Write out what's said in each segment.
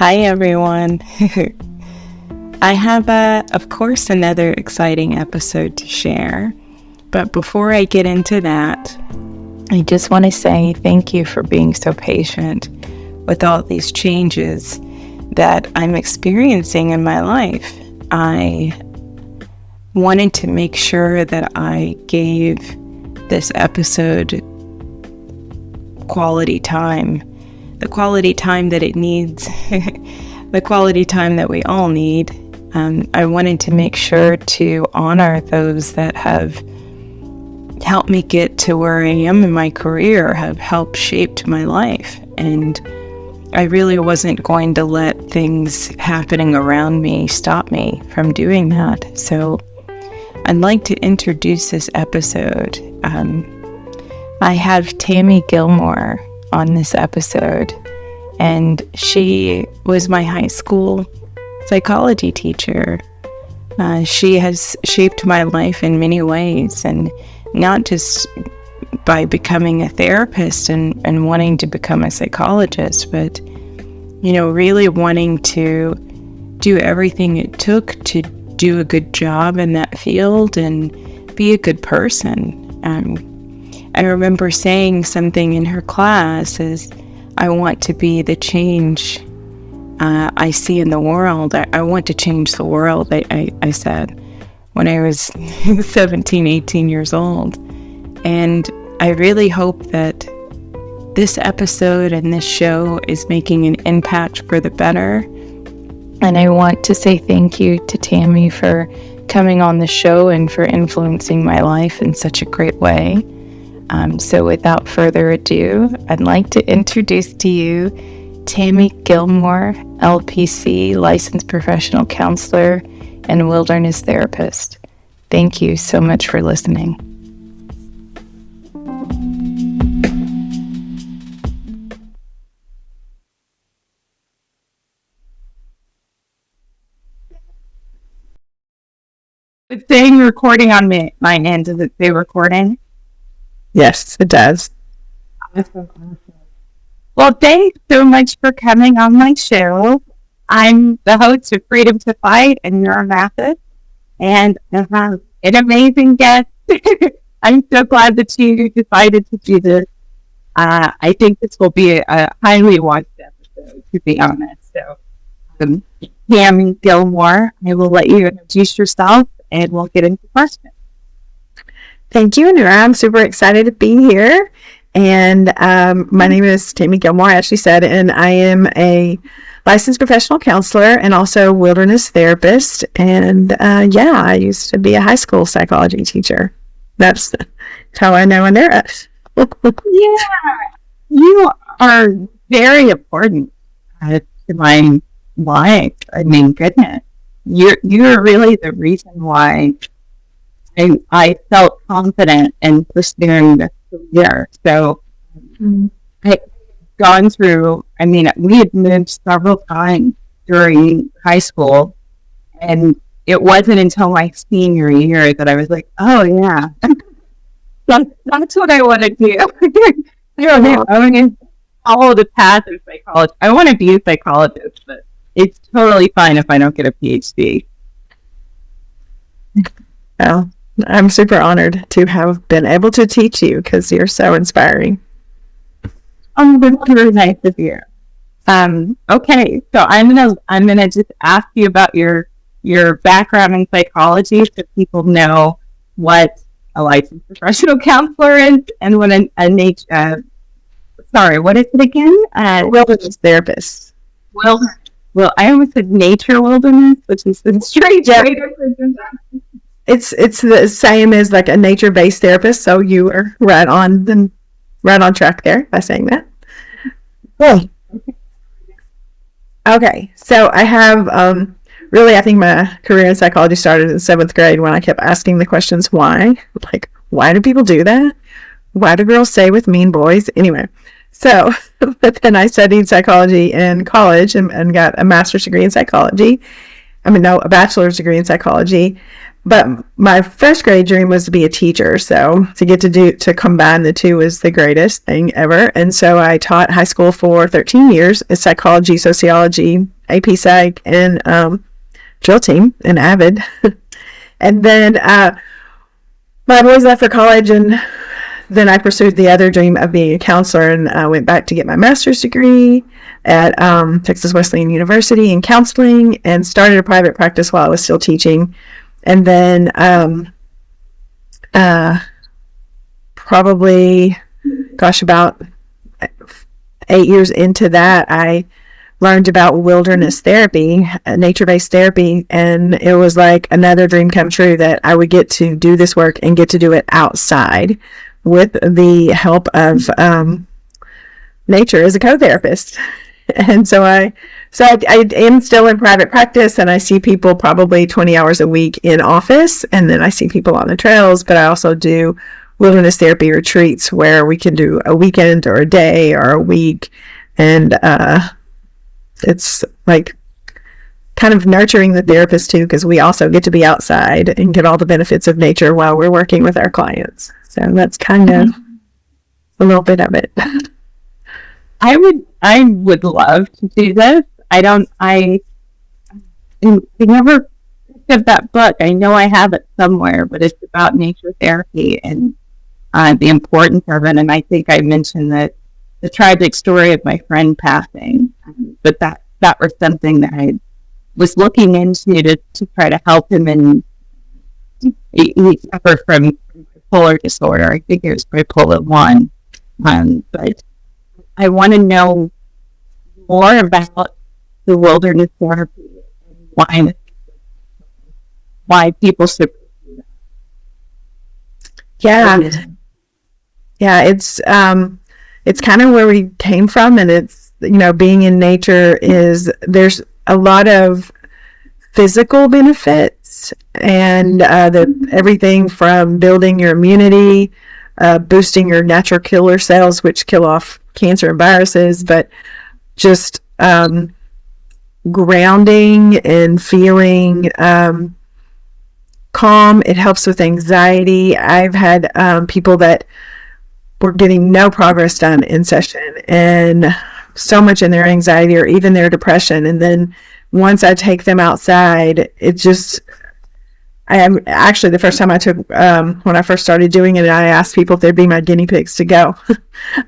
Hi, everyone. I have, of course, another exciting episode to share. But before I get into that, I just want to say thank you for being so patient with all these changes that I'm experiencing in my life. I wanted to make sure that I gave this episode quality time. The quality time that it needs, the quality time that we all need. I wanted to make sure to honor those that have helped me get to where I am in my career, have helped shape my life. And I really wasn't going to let things happening around me stop me from doing that. So I'd like to introduce this episode. I have Tami Gilmore on this episode, and she was my high school psychology teacher. She has shaped my life in many ways, and not just by becoming a therapist and wanting to become a psychologist, but really wanting to do everything it took to do a good job in that field and be a good person. I remember saying something in her class as I want to be the change I see in the world. I want to change the world, I said, when I was 17, 18 years old. And I really hope that this episode and this show is making an impact for the better. And I want to say thank you to Tami for coming on the show and for influencing my life in such a great way. So without further ado, I'd like to introduce to you Tami Gilmore, LPC, licensed professional counselor and wilderness therapist. Thank you so much for listening. It's saying recording on my end. Does it say recording? Yes, it does. Awesome. Well, thanks so much for coming on my show. I'm the host of Freedom to Fight and You're a Method, and I have an amazing guest. I'm so glad that you decided to do this. I think this will be a highly watched episode, to be honest. So, Tami Gilmore, I will let you introduce yourself, and we'll get into questions. Thank you, Nora. I'm super excited to be here. And my name is Tami Gilmore, as she said, and I am a licensed professional counselor and also wilderness therapist. And I used to be a high school psychology teacher. That's how I know Nora. Yeah, you are very important to my life. I mean, goodness, you're really the reason why I felt confident in pursuing this career. So I've gone through, we had moved several times during high school, and it wasn't until my senior year that I was like, oh yeah, that's what I want to do. I want to follow the path of psychology. I want to be a psychologist, but it's totally fine if I don't get a PhD. Oh, I'm super honored to have been able to teach you because you're so inspiring. Oh, that's really nice of you. Okay, so I'm gonna just ask you about your background in psychology so people know what a licensed professional counselor is and what what is it again? Wilderness therapist. Well, I almost said nature wilderness, which is the strange way to present that. It's the same as like a nature-based therapist, so you are right on track there by saying that. Cool. Okay, so I have I think my career in psychology started in 7th grade when I kept asking the questions why. Like, why do people do that? Why do girls stay with mean boys? Anyway, so but then I studied psychology in college and got a master's degree in psychology. A bachelor's degree in psychology. But my first grade dream was to be a teacher. So to combine the two was the greatest thing ever. And so I taught high school for 13 years in psychology, sociology, AP Psych, and drill team and Avid. And then my boys left for college, and then I pursued the other dream of being a counselor, and I went back to get my master's degree at Texas Wesleyan University in counseling, and started a private practice while I was still teaching. And then probably, about 8 years into that, I learned about wilderness therapy, nature-based therapy, and it was like another dream come true that I would get to do this work and get to do it outside with the help of nature as a co-therapist. And so I am still in private practice, and I see people probably 20 hours a week in office, and then I see people on the trails, but I also do wilderness therapy retreats where we can do a weekend or a day or a week, and it's like kind of nurturing the therapist too, because we also get to be outside and get all the benefits of nature while we're working with our clients. So that's kind of a little bit of it. I would love to do this. I never picked up that book. I know I have it somewhere, but it's about nature therapy and the importance of it. And I think I mentioned that the tragic story of my friend passing, but that was something that I was looking into to try to help him. And he suffered from bipolar disorder. I think it was bipolar 1. But I want to know more about the wilderness therapy and why people should do that. Yeah, it's kind of where we came from, and it's, being in nature there's a lot of physical benefits, and everything from building your immunity, boosting your natural killer cells, which kill off cancer and viruses, but just grounding and feeling calm. It helps with anxiety. I've had people that were getting no progress done in session, and so much in their anxiety or even their depression. And then once I take them outside, I am actually, the first time I took, when I first started doing it, I asked people if they'd be my guinea pigs to go.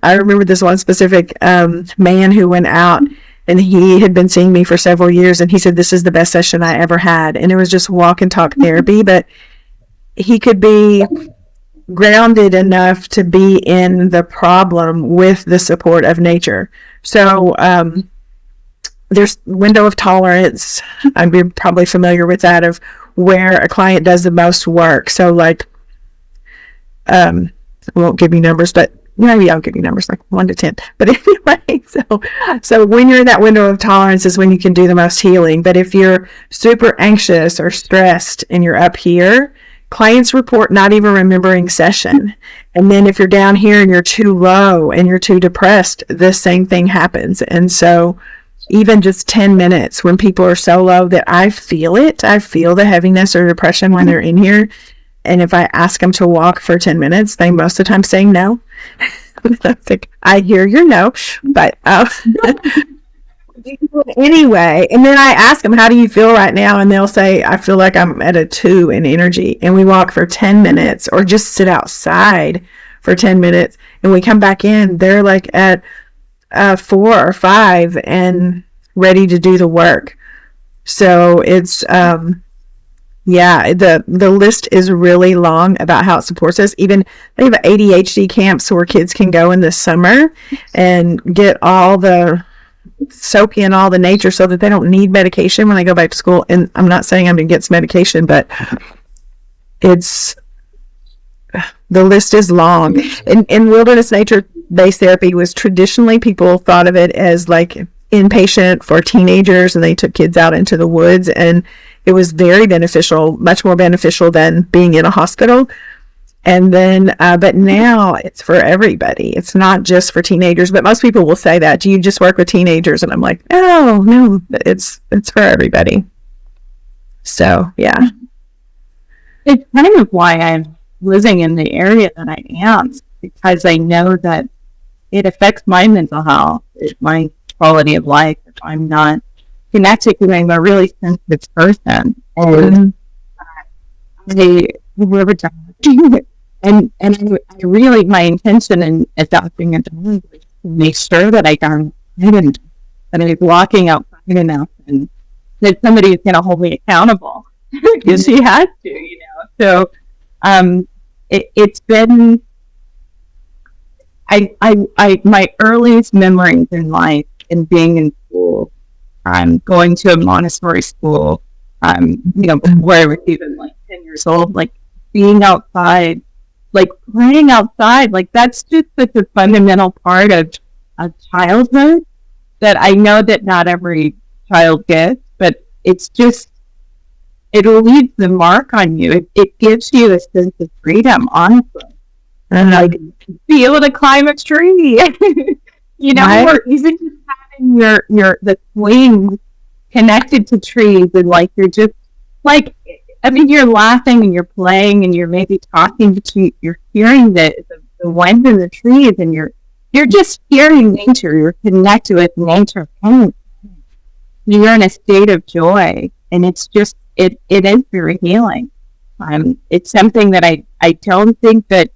I remember this one specific man who went out, and he had been seeing me for several years, and he said, "This is the best session I ever had." And it was just walk and talk therapy, but he could be grounded enough to be in the problem with the support of nature. So there's window of tolerance. I'm probably familiar with that, of where a client does the most work. So like, I won't give you numbers, but maybe I'll give you numbers like 1 to 10. But anyway, so when you're in that window of tolerance is when you can do the most healing. But if you're super anxious or stressed and you're up here, clients report not even remembering session. And then if you're down here and you're too low and you're too depressed, the same thing happens. And so even just 10 minutes when people are so low that I feel the heaviness or depression when they're in here. And if I ask them to walk for 10 minutes, they most of the time say no. I hear your no, but anyway. And then I ask them, "How do you feel right now?" And they'll say, "I feel like I'm at a 2 in energy." And we walk for 10 minutes or just sit outside for 10 minutes. And we come back in, they're like at 4 or 5 and ready to do the work. So it's, the list is really long about how it supports us. Even they have ADHD camps where kids can go in the summer and get soak in all the nature so that they don't need medication when they go back to school. And I'm not saying I'm against medication, but the list is long. In wilderness nature-based therapy was traditionally, people thought of it as like inpatient for teenagers, and they took kids out into the woods, and it was very beneficial, much more beneficial than being in a hospital. And then, but now it's for everybody. It's not just for teenagers, but most people will say that. "Do you just work with teenagers?" And I'm like, no, it's for everybody. So, yeah. it's kind of why I'm living in the area that I am, because I know that it affects my mental health, my quality of life. If I'm not connected, because I'm a really sensitive person, and I whoever and I really, my intention in adopting a dog was to make sure that I got that I was walking outside enough, and that somebody is going to hold me accountable because she has to, So, it's been my earliest memories in life and being in school, going to a Montessori school, before I was even like 10 years old, like being outside, like playing outside, like that's just such a fundamental part of childhood that I know that not every child gets, but it's just, it leaves the mark on you. It gives you a sense of freedom, honestly. And like be able to climb a tree, right? Or even just having the swing connected to trees, and like you're just like, I mean, you're laughing and you're playing and you're maybe talking to, you're hearing the wind in the trees, and you're just hearing nature. You're connected with nature. You're in a state of joy, and it's just it is very healing. It's something that I don't think that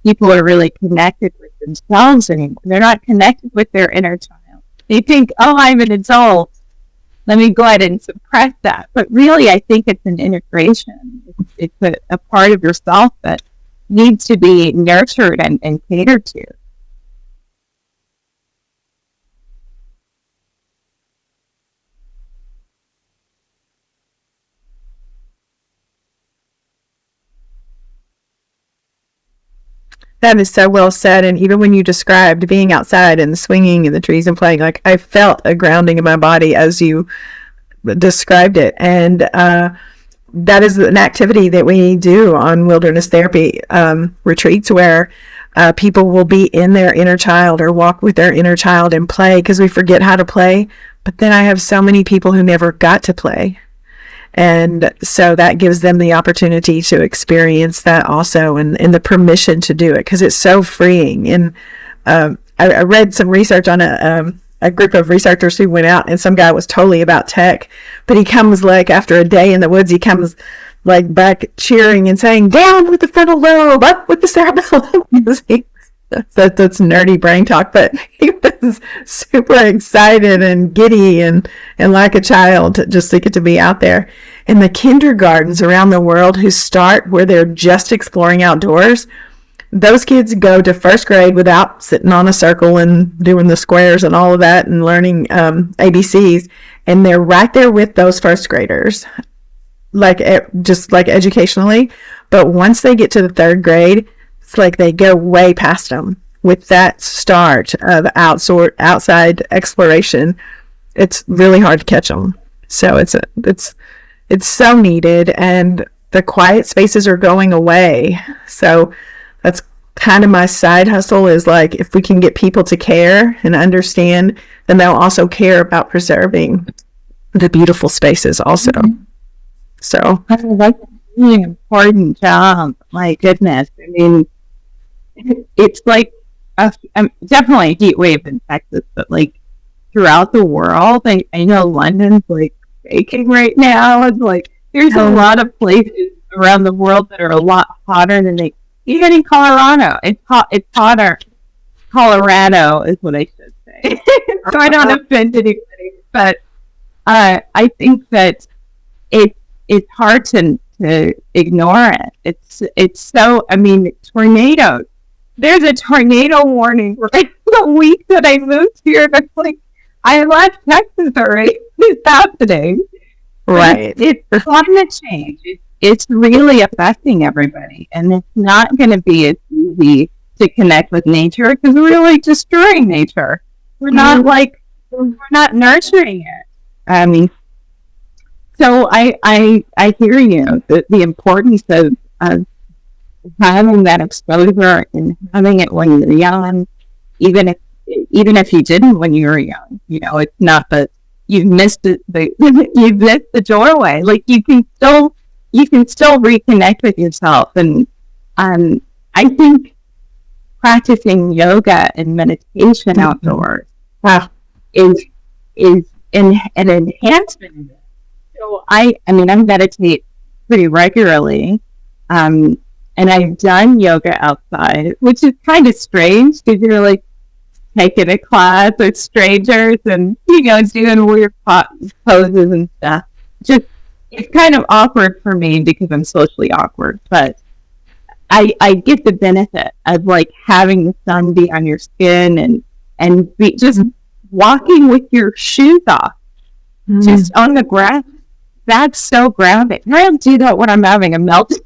people are really connected with themselves anymore. They're not connected with their inner child. They think, oh, I'm an adult, let me go ahead and suppress that. But really, I think it's an integration. It's a part of yourself that needs to be nurtured and catered to. That is so well said. And even when you described being outside and swinging in the trees and playing, like I felt a grounding in my body as you described it. And that is an activity that we do on wilderness therapy retreats, where people will be in their inner child or walk with their inner child and play, because we forget how to play. But then I have so many people who never got to play. And so that gives them the opportunity to experience that also, and the permission to do it, because it's so freeing. And I read some research on a group of researchers who went out, and some guy was totally about tech, but he comes like after a day in the woods, he comes like back cheering and saying, down with the frontal lobe, up with the cerebellum. That's nerdy brain talk, but he was super excited and giddy and like a child just to get to be out there. And the kindergartens around the world who start where they're just exploring outdoors, those kids go to first grade without sitting on a circle and doing the squares and all of that and learning ABCs, and they're right there with those first graders, like just like educationally. But once they get to the third grade, it's like they go way past them with that start of outside exploration. It's really hard to catch them. So it's so needed, and the quiet spaces are going away. So that's kind of my side hustle, is like, if we can get people to care and understand, then they'll also care about preserving the beautiful spaces also. So that's a really important job. My goodness. I mean, it's like definitely a heat wave in Texas, but like throughout the world, I know London's like baking right now, and like there's a lot of places around the world that are a lot hotter than even in Colorado. It's hotter. Colorado is what I should say. So I don't offend anybody, but I think that it's hard to ignore it. It's so, I mean, tornadoes. There's a tornado warning right the week that I moved here. And I'm like, I left Texas already. It's happening. Right. It's climate change. It's really affecting everybody. And it's not going to be as easy to connect with nature, because we're really destroying nature. We're not we're not nurturing it. I mean, so I hear you, the importance of having that exposure and having it when you're young, even if you didn't when you were young. It's not that you've missed you've missed the doorway. Like you can still you can still reconnect with yourself. And I think practicing yoga and meditation outdoors is an enhancement of it. So I mean, I meditate pretty regularly, and I've done yoga outside, which is kind of strange because you're like taking a class with strangers and, doing weird poses and stuff. Just, it's kind of awkward for me because I'm socially awkward, but I get the benefit of like having the sun be on your skin and be just walking with your shoes off, just on the grass. That's so grounding. I don't do that when I'm having a meltdown.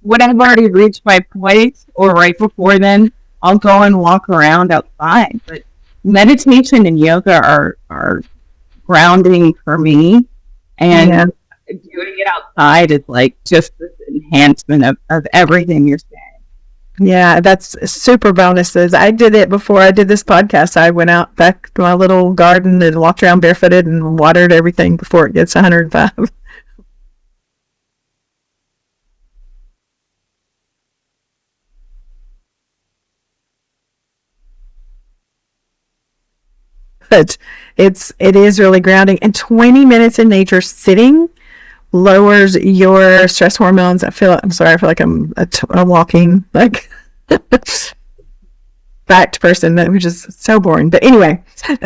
When I've already reached my place, or right before then, I'll go and walk around outside. But meditation and yoga are grounding for me, and doing it outside is like just this enhancement of everything you're saying. Yeah, that's super bonuses. I did it before I did this podcast. I went out back to my little garden and walked around barefooted and watered everything before it gets 105. But it is really grounding. And 20 minutes in nature sitting lowers your stress hormones. I feel like I'm a walking like fact person, which is so boring. But anyway, so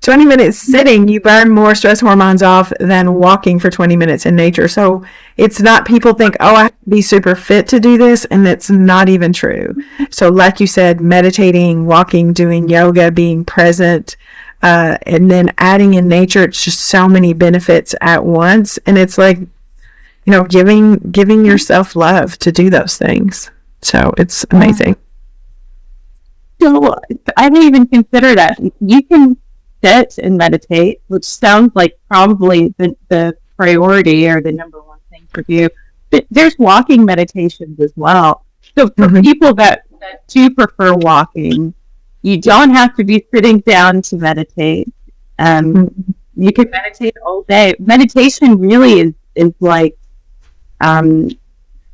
20 minutes sitting, you burn more stress hormones off than walking for 20 minutes in nature. So it's not, people think, oh, I have to be super fit to do this, and it's not even true. So like you said, meditating, walking, doing yoga, being present, and then adding in nature, it's just so many benefits at once. And it's like, giving yourself love to do those things. So it's amazing. So I didn't even consider that. You can sit and meditate, which sounds like probably the priority or the number one thing for you. But there's walking meditations as well. So for people that do prefer walking, you don't have to be sitting down to meditate. You can meditate all day. Meditation really is like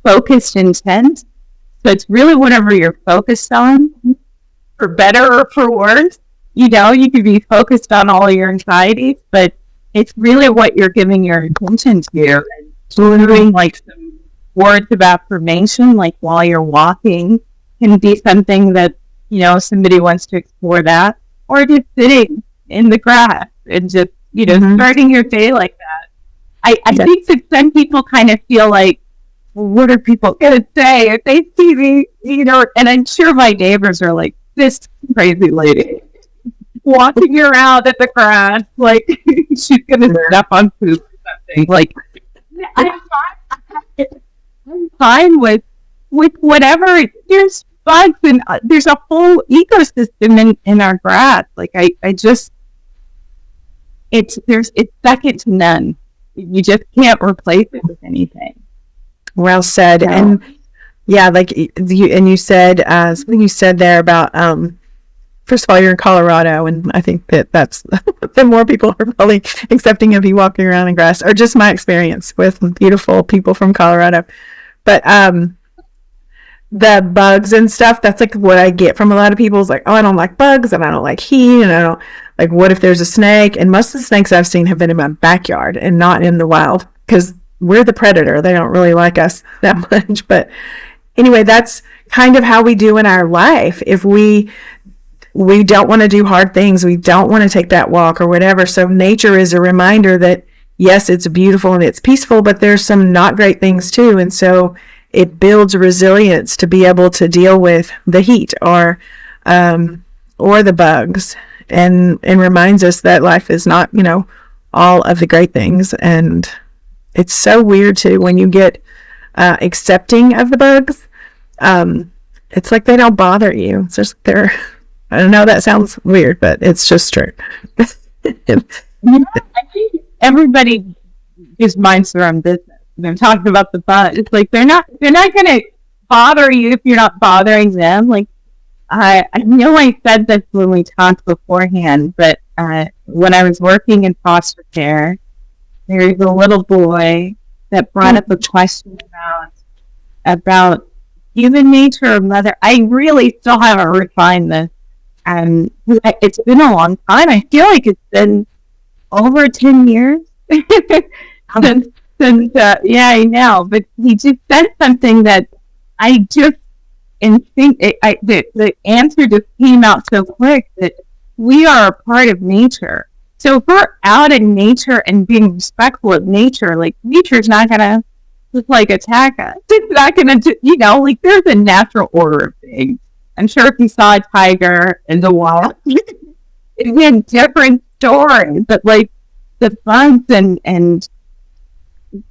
focused intent. So it's really whatever you're focused on, for better or for worse. You can be focused on all your anxieties, but it's really what you're giving your attention to. And doing like some words of affirmation, like while you're walking, can be something that, somebody wants to explore that, or just sitting in the grass and just, starting your day like that. I think that some people kind of feel like, well, what are people going to say if they see me, and I'm sure my neighbors are like, this crazy lady walking around at the grass, like she's going to step on poop or something. Like, I'm fine with whatever. There's bugs and there's a whole ecosystem in our grass. Like it's second to none. You just can't replace it with anything. Well said. No. And yeah, like you said something you said there about first of all, you're in Colorado, and I think that's the more people are probably accepting of you walking around in grass, or just my experience with beautiful people from Colorado. But the bugs and stuff, that's like what I get from a lot of people is like, oh, I don't like bugs, and I don't like heat, and I don't like, what if there's a snake? And most of the snakes I've seen have been in my backyard and not in the wild, because we're the predator. They don't really like us that much. But anyway, that's kind of how we do in our life. If we don't want to do hard things, we don't want to take that walk or whatever. So nature is a reminder that, yes, it's beautiful and it's peaceful, but there's some not great things too. And so it builds resilience to be able to deal with the heat or the bugs, and reminds us that life is not, all of the great things. And it's so weird too when you get accepting of the bugs. It's like they don't bother you. It's just I don't know, that sounds weird, but it's just true. I think everybody just minds their own business. They're talking about the bugs. It's like they're not going to bother you if you're not bothering them. Like I know I said this when we talked beforehand, but when I was working in foster care, there's a little boy that brought up a question about human nature or mother. I really still haven't refined this. It's been a long time. I feel like it's been over 10 years since yeah, I know. But he just said something that I just instinct. The answer just came out so quick that we are a part of nature. So if we're out in nature and being respectful of nature, like nature's not gonna just like attack us. It's not gonna, like there's a natural order of things. I'm sure if you saw a tiger in the wild, it'd be a different story. But like the bugs and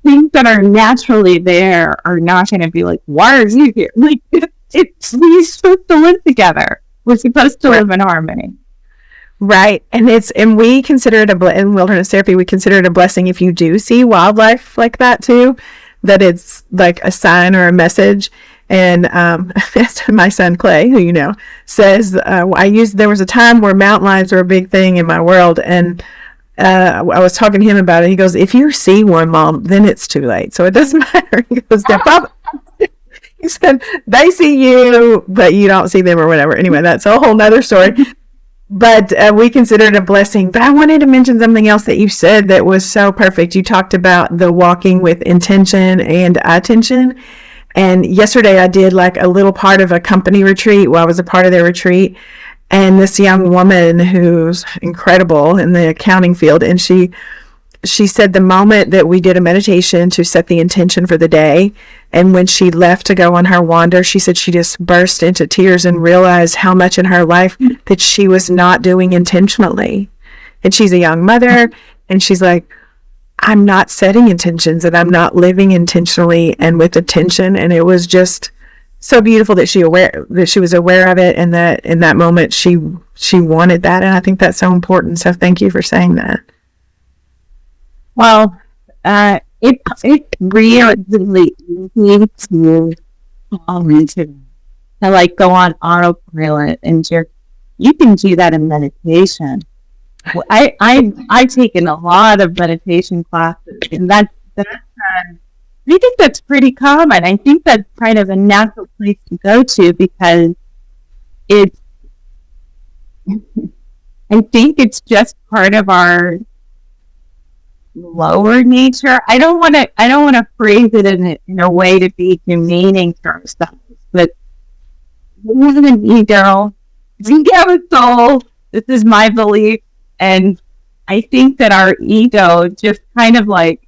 things that are naturally there are not going to be like, why are you here? Like we're supposed to live together. We're supposed to live in harmony. Right. And we consider it in wilderness therapy, we consider it a blessing if you do see wildlife like that too, that it's like a sign or a message. And my son Clay, who you know, says there was a time where mountain lions were a big thing in my world, and I was talking to him about it. He goes, "If you see one, Mom, then it's too late. So it doesn't matter." He goes, he said, "They see you, but you don't see them or whatever." Anyway, that's a whole nother story. But we consider it a blessing. But I wanted to mention something else that you said that was so perfect. You talked about the walking with intention and attention. And yesterday I did like a little part of a company retreat. Well, I was a part of their retreat. And this young woman who's incredible in the accounting field, and she said the moment that we did a meditation to set the intention for the day, and when she left to go on her wander, she said she just burst into tears and realized how much in her life that she was not doing intentionally. And she's a young mother, and she's like, I'm not setting intentions and I'm not living intentionally and with attention. And it was just so beautiful that she was aware of it, and that in that moment she wanted that. And I think that's so important. So thank you for saying that. Well, it really needs to fall into to like go on autopilot, and you can do that in meditation. I've taken a lot of meditation classes, and that's I think that's pretty common. I think that's kind of a natural place to go to, because I think it's just part of our lower nature. I don't want to phrase it in a way to be demeaning to ourselves, but we have an ego, we have a soul. This is my belief. And I think that our ego just kind of like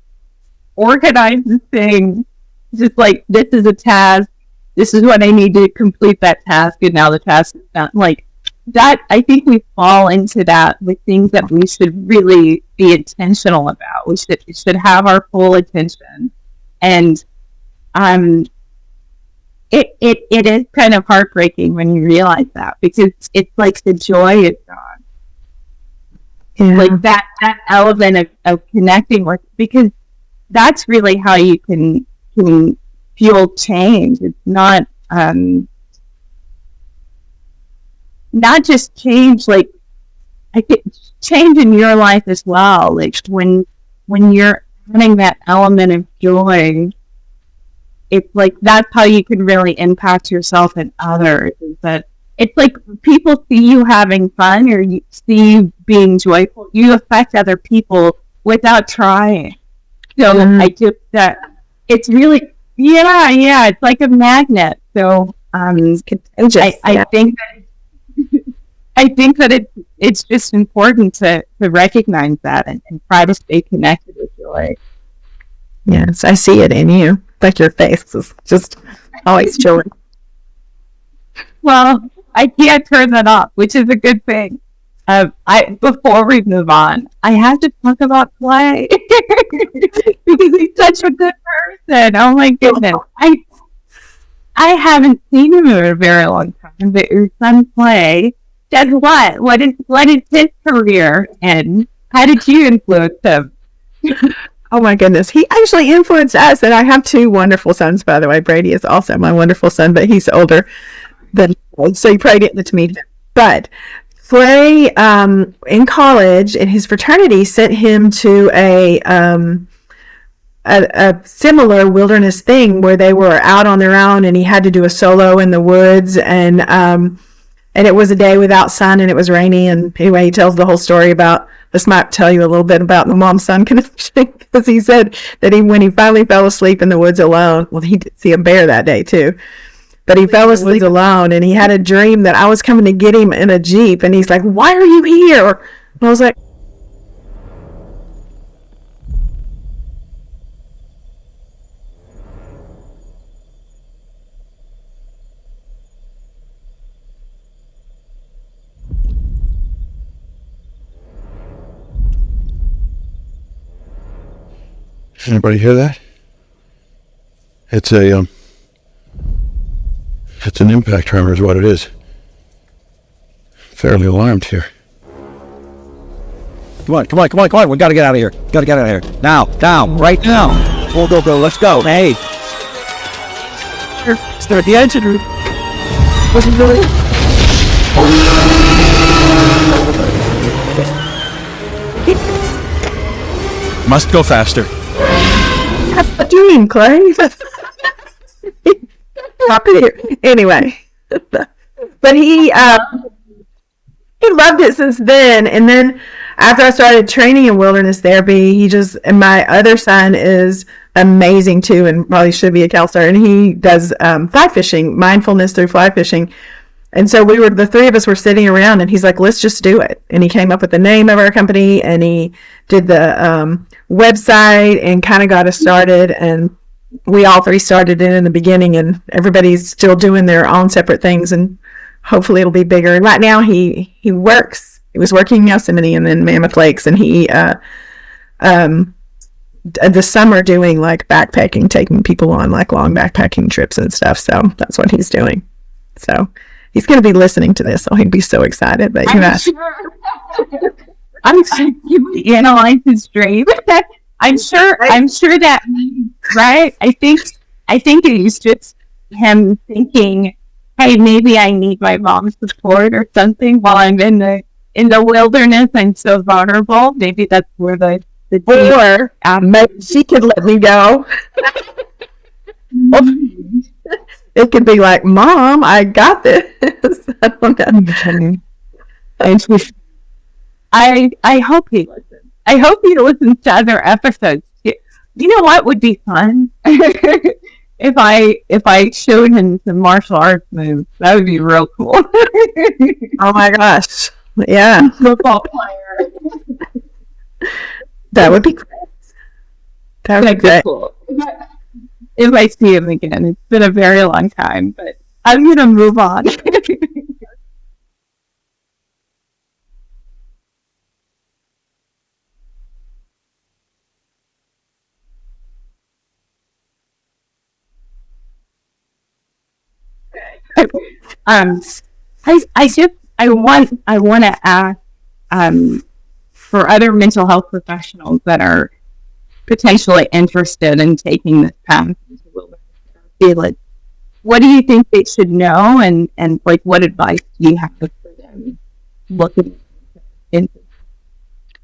organizes things, just like, this is a task, this is what I need to complete that task, and now the task is done. Like that, I think we fall into that with things that we should really be intentional about. We should have our full attention. And it is kind of heartbreaking when you realize that, because it's like the joy is gone. Yeah. Like that element of connecting with, because that's really how you can fuel change. It's not just change, like I think change in your life as well. Like when you're adding that element of joy, it's like that's how you can really impact yourself and others. Is that it's like people see you having fun, or you see you being joyful, you affect other people without trying. So I just it's really it's like a magnet. So I think that it's just important to recognize that and try to stay connected with joy. Yes, I see it in you. Like your face is just always chilling. Well, I can't turn that off, which is a good thing. Before we move on, I have to talk about Clay because he's such a good person. Oh my goodness, I haven't seen him in a very long time. But your son Clay does what? What is his career, and how did you influence him? Oh my goodness, he actually influenced us, and I have two wonderful sons, by the way. Brady is also my wonderful son, but he's older than, so you probably didn't get to meet him. But Flay, in college, and his fraternity sent him to a similar wilderness thing where they were out on their own, and he had to do a solo in the woods, and it was a day without sun, and it was rainy. And anyway, he tells the whole story about, this might tell you a little bit about the mom-son connection, because he said that when he finally fell asleep in the woods alone, well, he did see a bear that day too, but he fell asleep alone, and he had a dream that I was coming to get him in a Jeep, and he's like, "Why are you here?" And I was like, Anybody hear that? It's an impact tremor is what it is. Fairly alarmed here. Come on. We gotta get out of here. Now, right now. Go. Let's go. Hey. Start the engine room. What's he doing? Must go faster. "That's a dream, Clay." Anyway, but he loved it since then. And then after I started training in wilderness therapy, and my other son is amazing too, and probably should be a counselor. And he does fly fishing, mindfulness through fly fishing. And so the three of us were sitting around, and he's like, "Let's just do it." And he came up with the name of our company, and he did the website and kind of got us started. And we all three started in the beginning, and everybody's still doing their own separate things, and hopefully it'll be bigger. And right now he was working in Yosemite and then Mammoth Lakes, and he the summer doing like backpacking, taking people on like long backpacking trips and stuff. So that's what he's doing. So he's going to be listening to this, so he'd be so excited. But I'm sure you analyze his dream. I'm sure that, right? I think it's just him thinking, "Hey, maybe I need my mom's support or something while I'm in the wilderness. I'm so vulnerable. Maybe that's where the or maybe she could let me go." It could be like, "Mom, I got this." I don't know. I hope he listens. I hope he listens to other episodes. You know what would be fun? If I showed him some martial arts moves, that would be real cool. Oh my gosh. Yeah. Football player. That would be great. That would be great. Cool. If I see him again, it's been a very long time, but I'm going to move on. I want to ask for other mental health professionals that are potentially interested in taking this path into wilderness therapy, like, what do you think they should know, and like, what advice do you have for them looking into?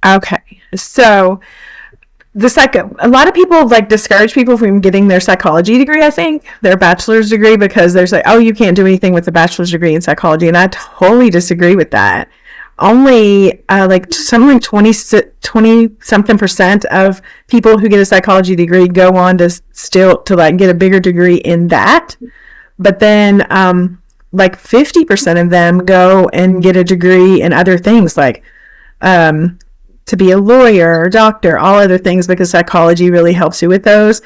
Okay, so a lot of people like discourage people from getting their psychology degree, I think, their bachelor's degree, because there's like, "Oh, you can't do anything with a bachelor's degree in psychology." And I totally disagree with that. Only something like 20 something percent of people who get a psychology degree go on to get a bigger degree in that. But then like 50% of them go and get a degree in other things, like to be a lawyer or doctor, all other things, because psychology really helps you with those.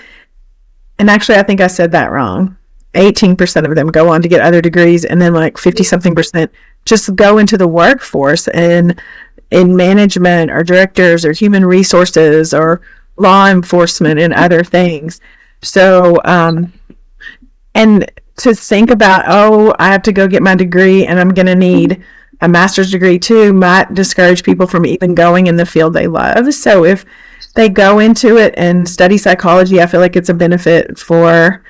And actually, I think I said that wrong. 18% of them go on to get other degrees, and then like 50 something percent just go into the workforce and in management or directors or human resources or law enforcement and other things. So, and to think about, "Oh, I have to go get my degree and I'm going to need a master's degree too," might discourage people from even going in the field they love. So if they go into it and study psychology, I feel like it's a benefit for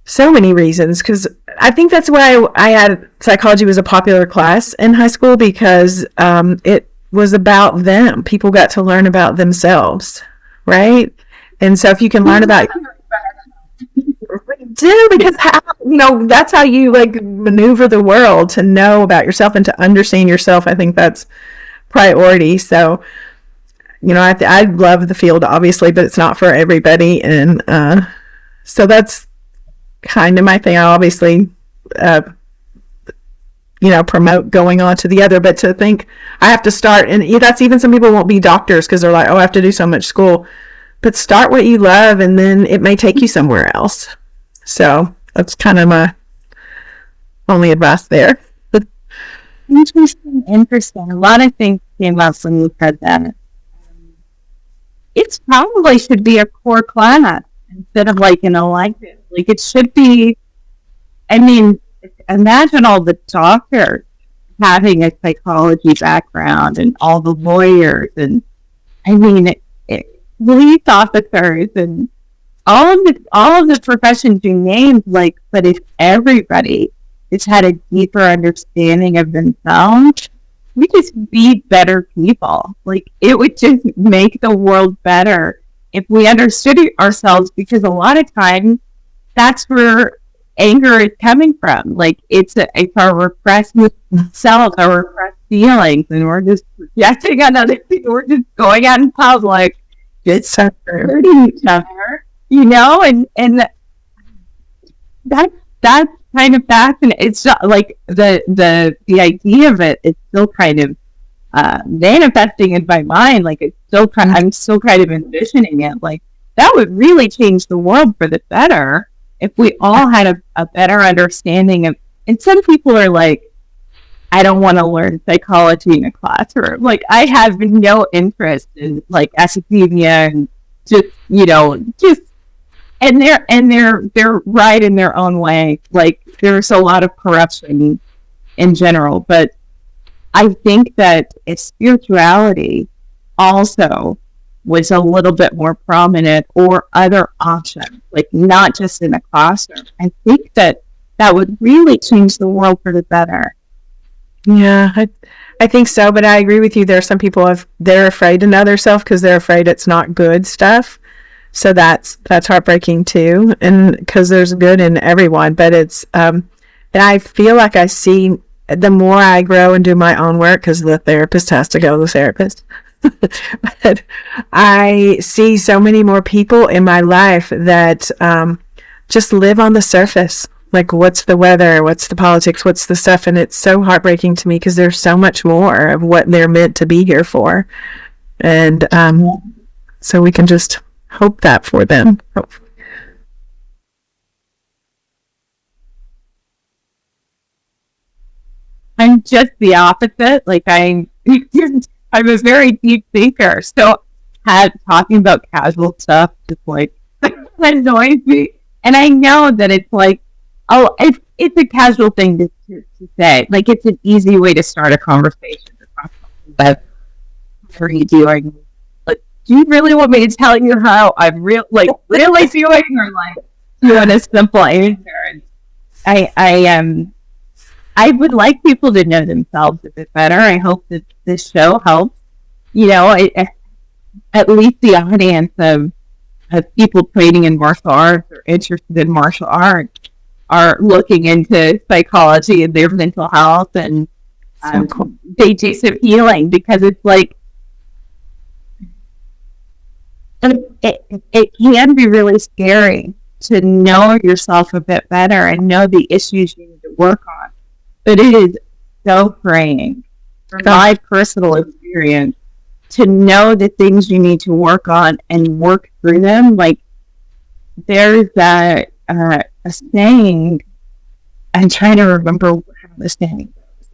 so many reasons, because I think that's why I had psychology was a popular class in high school, because it was about them. People got to learn about themselves, right? And so if you can learn about do because that's how you like maneuver the world, to know about yourself and to understand yourself. I think that's priority. So I love the field, obviously, but it's not for everybody, and so that's kind of my thing. I obviously promote going on to the other, but to think I have to start, and that's even some people won't be doctors because they're like, oh, I have to do so much school, but start what you love and then it may take you somewhere else. So that's kind of my only advice there. Interesting. A lot of things came up when you said that. It probably should be a core class instead of like an elective. Like it should be, imagine all the doctors having a psychology background and all the lawyers and police officers and all of the professions you named, like, but if everybody has had a deeper understanding of themselves, we just be better people. Like, it would just make the world better if we understood ourselves, because a lot of times that's where anger is coming from. Like, it's our repressed selves, our repressed feelings, and we're just projecting on other people. We're just going out in public, just hurting each other, and that's kind of fascinating. It's not like the idea of it is still kind of manifesting in my mind. Like I'm still kind of envisioning it. Like that would really change the world for the better if we all had a better understanding of. And some people are like, I don't want to learn psychology in a classroom. Like I have no interest in like academia and just. And they're right in their own way. Like there's a lot of corruption in general, but I think that spirituality also was a little bit more prominent, or other options, like not just in a classroom. I think that would really change the world for the better. Yeah, I think so, but I agree with you. There are some people they're afraid to know themselves because they're afraid it's not good stuff. So that's heartbreaking too, and because there's good in everyone, but it's and I feel like I see the more I grow and do my own work, because the therapist has to go to the therapist. But I see so many more people in my life that just live on the surface. Like, what's the weather? What's the politics? What's the stuff? And it's so heartbreaking to me because there's so much more of what they're meant to be here for, and so we can just hope that for them. I'm just the opposite. Like I'm a very deep thinker. So talking about casual stuff just like annoys me. And I know that it's like, oh, it's a casual thing to say. Like it's an easy way to start a conversation. But what are you doing? Do you really want me to tell you how I'm really feeling, or like you want a simple answer? I would like people to know themselves a bit better. I hope that this show helps. At least the audience of people training in martial arts or interested in martial arts are looking into psychology and their mental health, and so cool. They do some healing, because it's like. It can be really scary to know yourself a bit better and know the issues you need to work on. But it is so freeing, from my personal experience, to know the things you need to work on and work through them. Like, there's a saying, I'm trying to remember how the saying goes.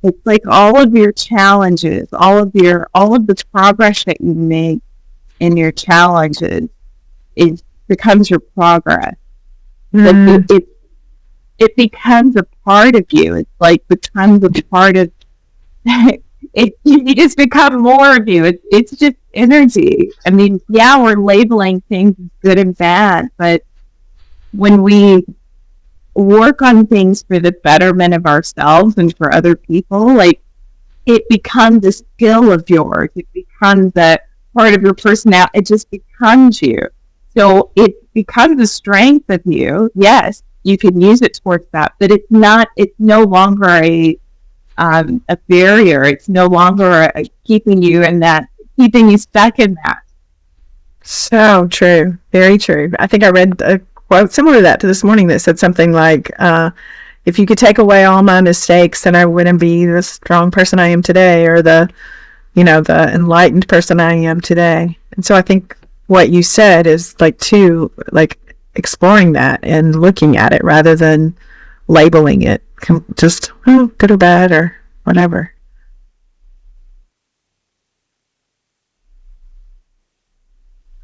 It's like all of your challenges, all of the progress that you make in your challenges, it becomes your progress. Like it becomes a part of you. It's like becomes a part of it. You just become more of you. It's just energy. I mean, yeah, we're labeling things as good and bad, but when we work on things for the betterment of ourselves and for other people, like it becomes a skill of yours. It becomes a part of your personality. It just becomes you. So it becomes a strength of you. Yes, you can use it towards that, but it's no longer a barrier. It's no longer keeping you stuck in that. So true. Very true. I think I read a quote similar to that this morning that said something like, if you could take away all my mistakes, then I wouldn't be the strong person I am today, or the enlightened person I am today. And so I think what you said is exploring that and looking at it rather than labeling it just good or bad or whatever.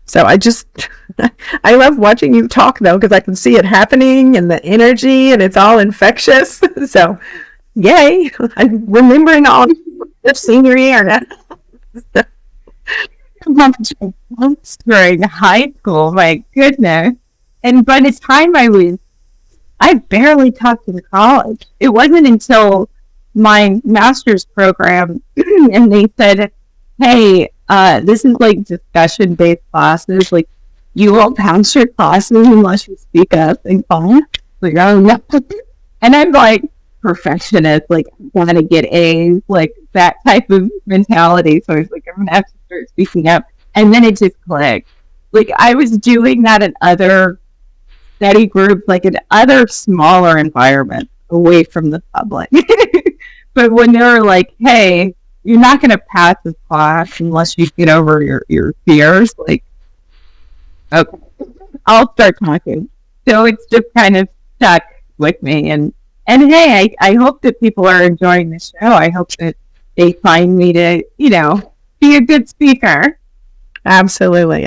So I love watching you talk, though, because I can see it happening and the energy, and it's all infectious. So, yay. I'm remembering all the scenery. During high school, my goodness. And by the time I barely talked in college. It wasn't until my master's program, and they said, hey, this is like discussion-based classes. Like, you won't pass your classes unless you speak up in class. Like, oh no. And I'm like, perfectionist, like, I'm gonna get A's, like that type of mentality. So I was like, I'm gonna have to start speaking up. And then it just clicked. Like, I was doing that in other study groups, like in other smaller environments away from the public. But when they were like, hey, you're not going to pass this class unless you get over your fears, like, okay, I'll start talking. So it's just kind of stuck with me. And hey, I hope that people are enjoying the show. I hope that they find me to, be a good speaker. Absolutely.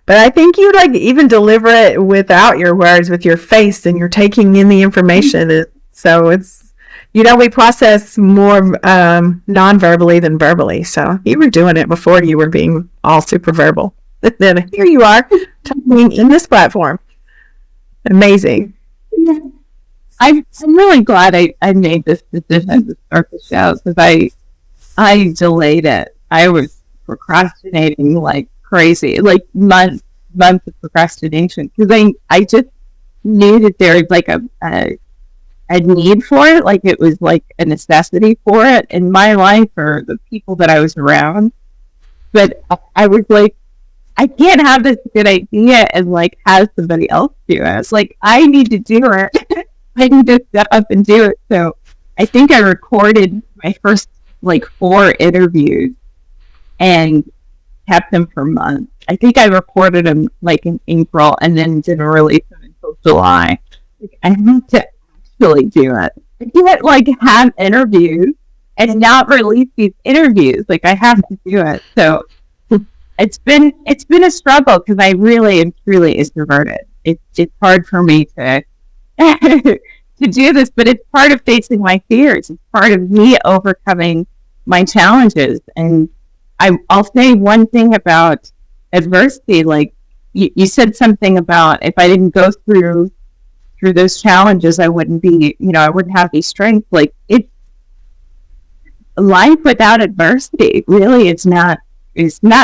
But I think you even deliver it without your words, with your face, and you're taking in the information. So it's, we process more non-verbally than verbally. So you were doing it before you were being all super verbal. Then here you are talking in this platform. Amazing. Yeah. I'm really glad I made this decision to start the show, because I delayed it. I was procrastinating like crazy, like months of procrastination, because I just knew that there was like a need for it, like it was like a necessity for it in my life or the people that I was around. But I was like, I can't have this good idea and like have somebody else do it. It's like, I need to do it. I need to step up and do it. So I think I recorded my first like 4 interviews and kept them for months. I think I recorded them like in April and then didn't release them until July. Like, I have to actually do it. I can't like have interviews and not release these interviews. Like, I have to do it. So it's been a struggle, because I really am truly introverted. It's hard for me to to do this, but it's part of facing my fears. It's part of me overcoming my challenges. And I'll say one thing about adversity. Like, you said something about, if I didn't go through those challenges, I wouldn't have the strength. Like, it's life without adversity. Really, it's not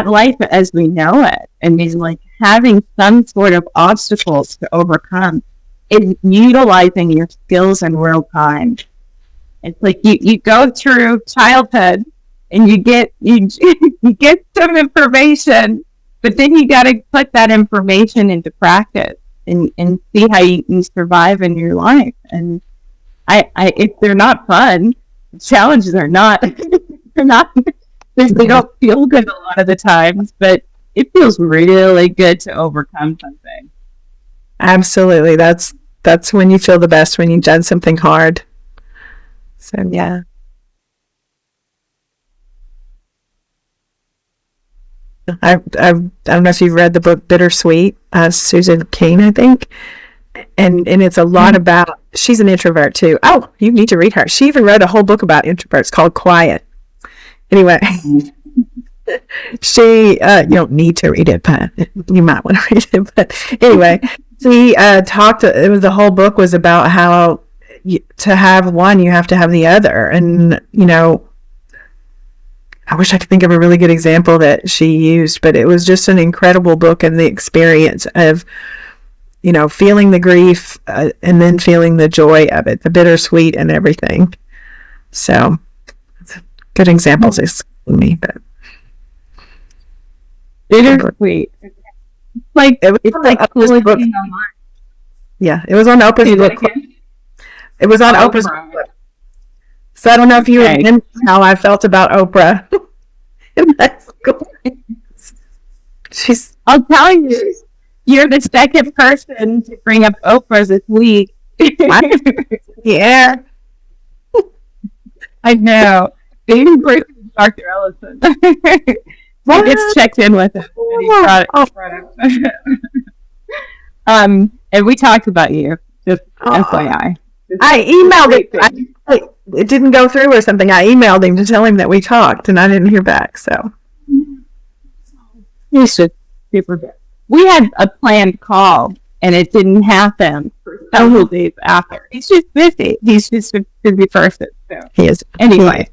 life as we know it. I mean, like, having some sort of obstacles to overcome is utilizing your skills in real time. It's like you go through childhood and you get some information, but then you got to put that information into practice and see how you survive in your life. And if they're not fun, challenges are not. They don't feel good a lot of the times, but it feels really good to overcome something. Absolutely. That's when you feel the best, when you've done something hard. So, yeah. I don't know if you've read the book Bittersweet, Susan Cain, I think. And it's a lot about, she's an introvert too. Oh, you need to read her. She even wrote a whole book about introverts called Quiet. Anyway, She, you don't need to read it, but you might want to read it. But anyway, she talked. It was the whole book was about how to have one, you have to have the other, and I wish I could think of a really good example that she used, but it was just an incredible book and the experience of, feeling the grief and then feeling the joy of it, the bittersweet and everything. So it's a good example to me, but bittersweet. It's like Oprah's book. Yeah, it was on Oprah's book. It was on Oprah's book. So I don't know if you remember how I felt about Oprah in high school. I'll tell you, you're the second person to bring up Oprah this week. Yeah. I know. Baby Bruce is Dr. Ellison. I just checked in with him. And we talked about you, just FYI. I emailed it. It didn't go through or something. I emailed him to tell him that we talked, and I didn't hear back. So he's just super good. We had a planned call, and it didn't happen for several days after. He's just busy. He's just a busy person. So he is. Anyway,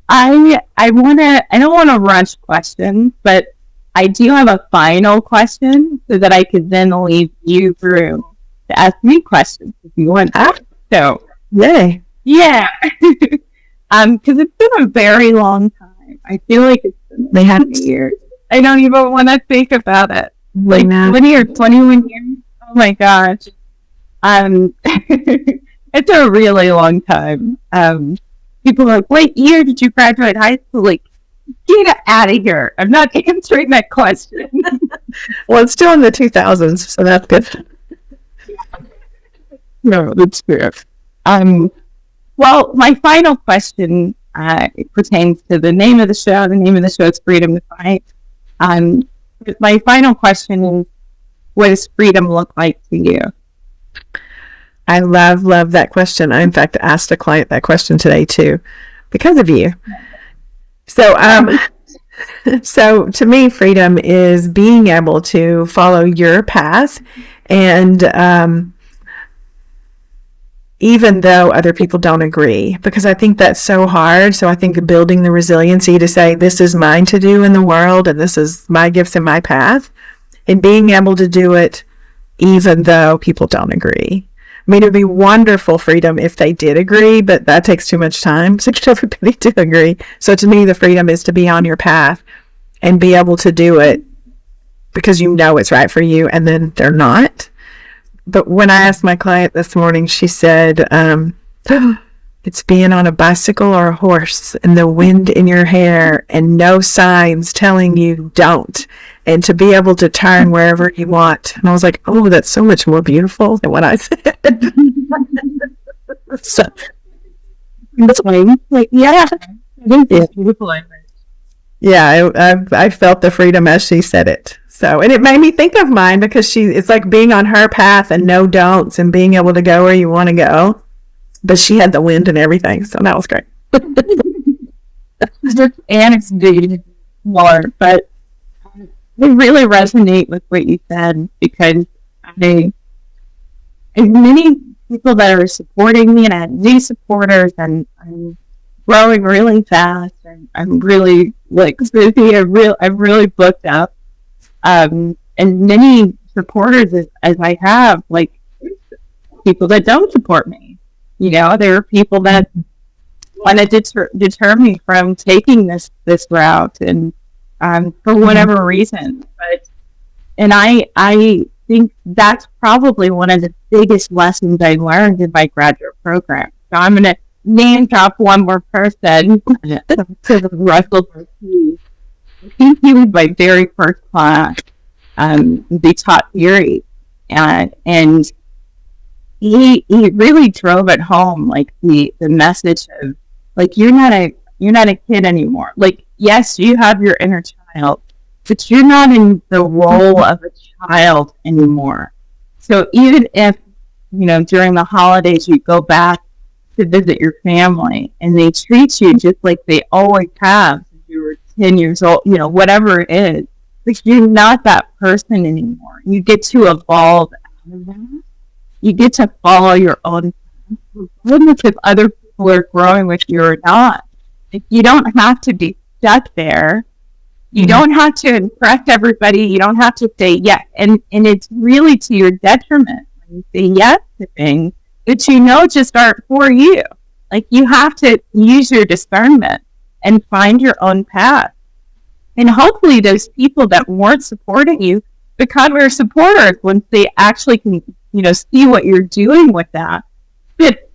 I don't want to rush questions, but I do have a final question so that I could then leave you through to ask me questions if you want to. So, yay. Yeah. Because it's been a very long time. I feel like it's been 20 years. I don't even want to think about it. Like 20 or 21 years? Oh my gosh. It's a really long time. People are like, what year did you graduate high school? Like, get out of here. I'm not answering that question. Well, it's still in the 2000s, so that's good. No, that's fair. Well, my final question pertains to the name of the show. The name of the show is Freedom to Fight. My final question is, what does freedom look like to you? I love that question. I, in fact, asked a client that question today, too, because of you. So, so to me, freedom is being able to follow your path, and even though other people don't agree, because I think that's so hard. So I think building the resiliency to say, this is mine to do in the world, and this is my gifts and my path, and being able to do it even though people don't agree. I mean, it would be wonderful freedom if they did agree, but that takes too much time. So everybody to agree. So to me, the freedom is to be on your path and be able to do it because you know it's right for you, and then they're not. But when I asked my client this morning, she said, it's being on a bicycle or a horse and the wind in your hair and no signs telling you don't, and to be able to turn wherever you want. And I was like, oh, that's so much more beautiful than what I said. So, like, yeah, it's beautiful. Yeah, I felt the freedom as she said it. So, and it made me think of mine because it's like being on her path and no don'ts and being able to go where you want to go. But she had the wind and everything, so that was great. And it's indeed more, but I really resonate with what you said, because many people that are supporting me, and I have new supporters, and I'm growing really fast, and I'm really busy. I'm really booked up. And many supporters as I have, like, people that don't support me. There are people that want to deter me from taking this route, and for whatever reason. And I think that's probably one of the biggest lessons I learned in my graduate program. So I'm going to name drop one more person to Russell Burkey. I think he was my very first class. They taught theory, and he really drove it home, like the message of, like, you're not a kid anymore. Like, yes, you have your inner child, but you're not in the role of a child anymore. So even if, during the holidays you go back to visit your family, and they treat you just like they always have since you were 10 years old, whatever it is. Like, you're not that person anymore. You get to evolve out of that. You get to follow your own path, regardless if other people are growing with you or not. Like, you don't have to be stuck there. You don't have to impress everybody. You don't have to say yes. And it's really to your detriment when you say yes to things that just aren't for you. Like, you have to use your discernment and find your own path. And hopefully those people that weren't supporting you become your supporters once they actually can, see what you're doing with that. But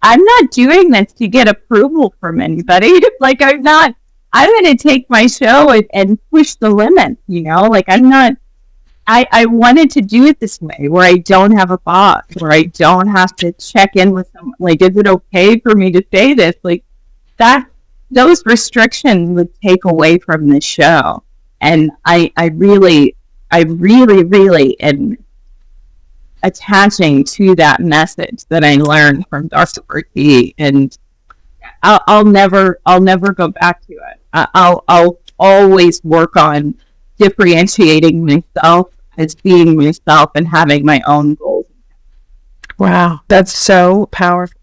I'm not doing this to get approval from anybody. Like, I'm going to take my show and push the limits, like I wanted to do it this way, where I don't have a boss, where I don't have to check in with someone. Like, is it okay for me to say this? Like, those restrictions would take away from the show. And I really am attaching to that message that I learned from Dr. T, and I'll never go back to it. I'll always work on differentiating myself as being myself and having my own goals. Wow, that's so powerful.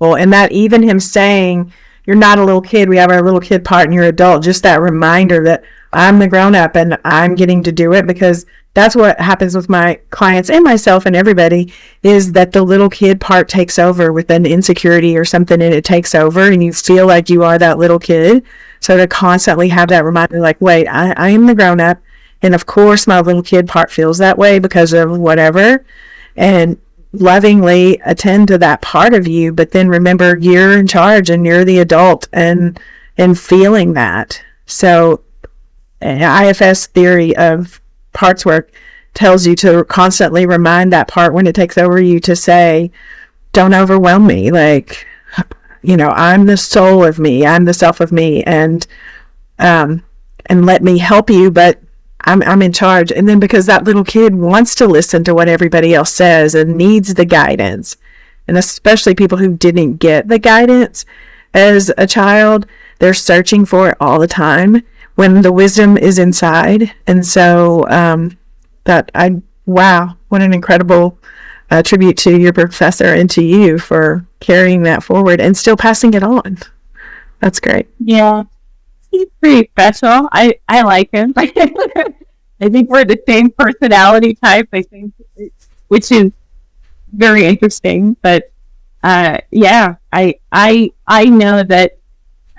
And that, even him saying, you're not a little kid, we have our little kid part and you're adult, just that reminder that I'm the grown up and I'm getting to do it, because that's what happens with my clients and myself and everybody, is that the little kid part takes over with an insecurity or something, and it takes over and you feel like you are that little kid. So to constantly have that reminder, like, wait, I am the grown up. And of course my little kid part feels that way because of whatever. And lovingly attend to that part of you, but then remember you're in charge and you're the adult, and feeling that. So IFS theory of parts work tells you to constantly remind that part when it takes over you to say, don't overwhelm me. Like, I'm the soul of me, I'm the self of me, and let me help you, but I'm in charge. And then because that little kid wants to listen to what everybody else says and needs the guidance, and especially people who didn't get the guidance as a child, they're searching for it all the time when the wisdom is inside. And so wow, what an incredible tribute to your professor and to you for carrying that forward and still passing it on. That's great. Yeah. He's pretty special. I like him. I think we're the same personality type, which is very interesting. But yeah, I know that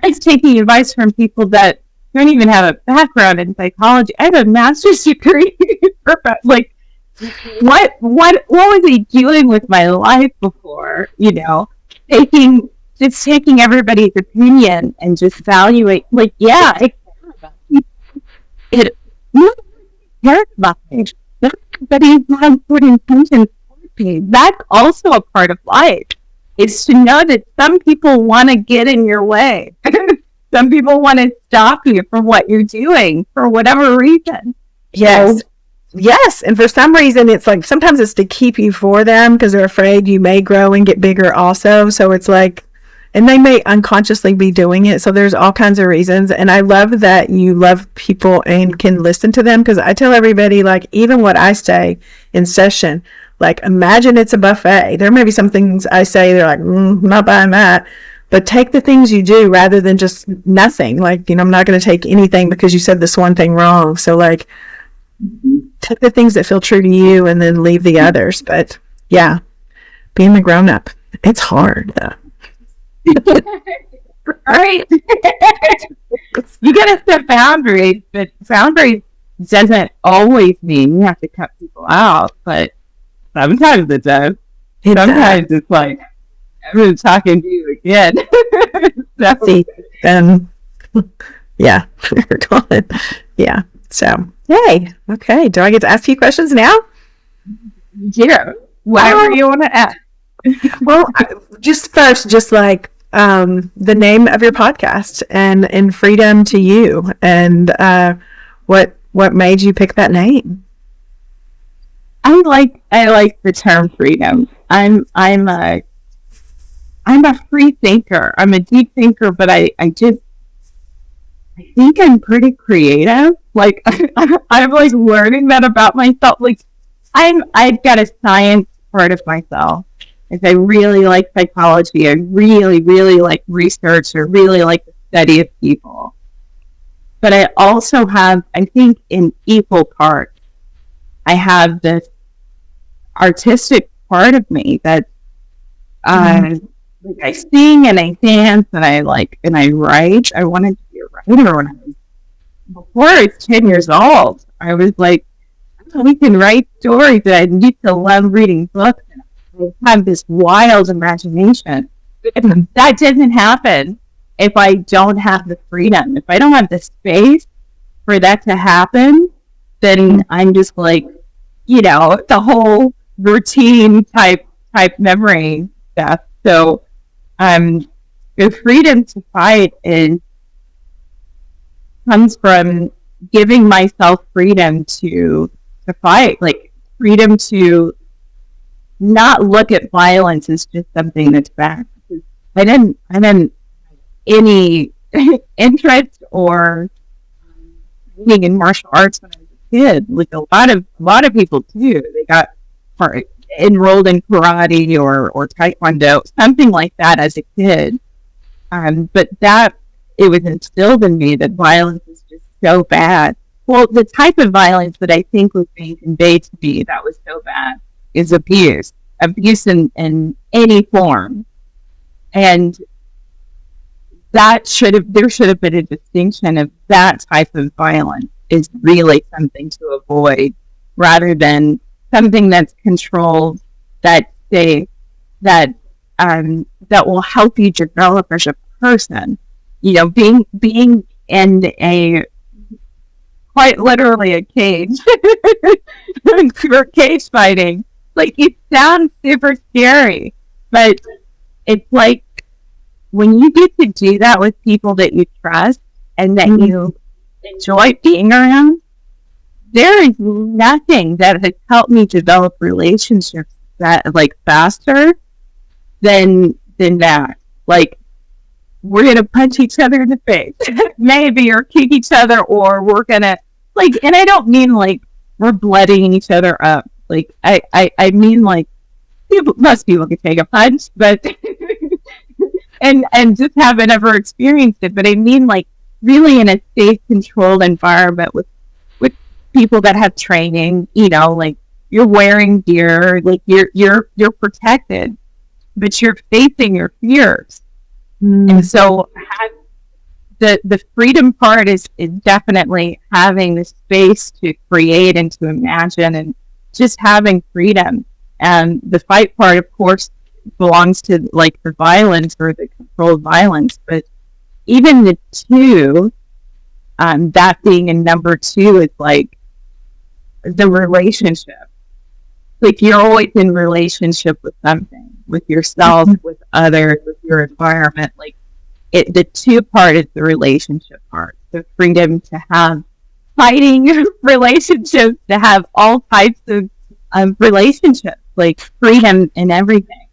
I'm taking advice from people that don't even have a background in psychology. I have a master's degree. Like, what was he doing with my life before? Taking everybody's opinion and just evaluate, like, yeah, I care about it. Nobody cares about me. Everybody has good intentions for me. That's also a part of life. It's to know that some people want to get in your way. Some people want to stop you from what you're doing for whatever reason. Yes. Yes. And for some reason, it's like, sometimes it's to keep you for them because they're afraid you may grow and get bigger also. So it's like, and they may unconsciously be doing it. So there's all kinds of reasons. And I love that you love people and can listen to them, because I tell everybody, like, even what I say in session, like, imagine it's a buffet. There may be some things I say, they're like, not buying that. But take the things you do rather than just nothing. Like, I'm not going to take anything because you said this one thing wrong. So, like, take the things that feel true to you and then leave the others. But yeah, being the grown up, it's hard. Right. You gotta set boundaries, but boundaries doesn't always mean you have to cut people out, but sometimes it does. Sometimes it's like, I'm talking to you again. See, then yeah, you're gone. Yeah. So, yay. Okay. Do I get to ask you questions now? Yeah. Whatever you want to ask. Well, just first, just like the name of your podcast and Freedom to You, and what made you pick that name? I like the term freedom. I'm a free thinker. I'm a deep thinker, but I think I'm pretty creative. Like I'm like learning that about myself. Like I've got a science part of myself. Like I really like psychology. I really, really like research. I really like the study of people. But I also have, I think, in equal part, I have this artistic part of me that like I sing and I dance and I write. I wanted to be a writer before I was 10 years old. I was like, oh, we can write stories, that I need to love reading books. And I have this wild imagination. If that doesn't happen, if I don't have the freedom, if I don't have the space for that to happen, then I'm just like, the whole routine type memory stuff. So, the freedom to fight comes from giving myself freedom to fight, like freedom to not look at violence as just something that's bad. I didn't have any interest or being in martial arts when I was a kid. Like a lot of people do. They got enrolled in karate or taekwondo, something like that as a kid. But that it was instilled in me that violence is just so bad. Well, the type of violence that I think was being conveyed to me that was so bad is abuse in any form. And there should have been a distinction of that type of violence is really something to avoid rather than something that's controlled, that's safe, that will help you develop as a person. Being in a quite literally a cage, you're cage fighting. Like it sounds super scary, but it's like when you get to do that with people that you trust and that you enjoy being around, there is nothing that has helped me develop relationships that like faster than that. Like we're gonna punch each other in the face, maybe, or kick each other, or we're gonna and I don't mean like we're blooding each other up. Like I mean like most people can take a punch, but and just haven't ever experienced it. But I mean like really in a safe, controlled environment with people that have training. Like you're wearing gear, like you're protected, but you're facing your fears. And so the freedom part is definitely having the space to create and to imagine and just having freedom. And the fight part, of course, belongs to like the violence or the controlled violence. But even the two, that being in number two, is like the relationship. Like you're always in relationship with something, with yourself, with others, with your environment. Like the two part is the relationship part. The freedom to have fighting relationships, to have all types of relationships, like freedom in everything.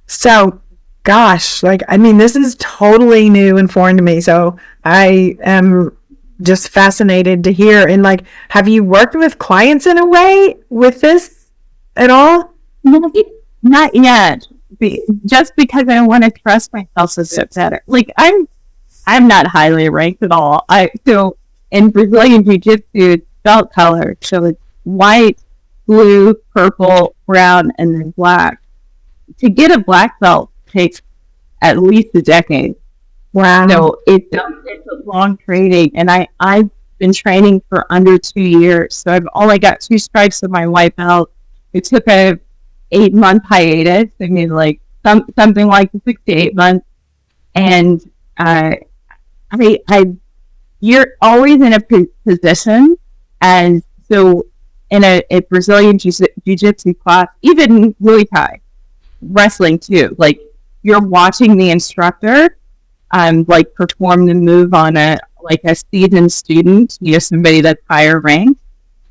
So, gosh, this is totally new and foreign to me. So I am just fascinated to hear. And have you worked with clients in a way with this at all? Not yet. Just because I want to trust myself a bit better. Like I'm not highly ranked at all. So in Brazilian Jiu-Jitsu, it's belt color. So it's white, blue, purple, brown, and then black. To get a black belt takes at least a decade. Wow. So it's a long training, and I've been training for under 2 years. So I've only got 2 stripes of my white belt. It took a 8-month hiatus. I mean, like something like 6 to 8 months. And you're always in a position, and so in a Brazilian jiu-jitsu class, even Muay Thai, wrestling too, like you're watching the instructor perform the move on a seasoned student, somebody that's higher ranked,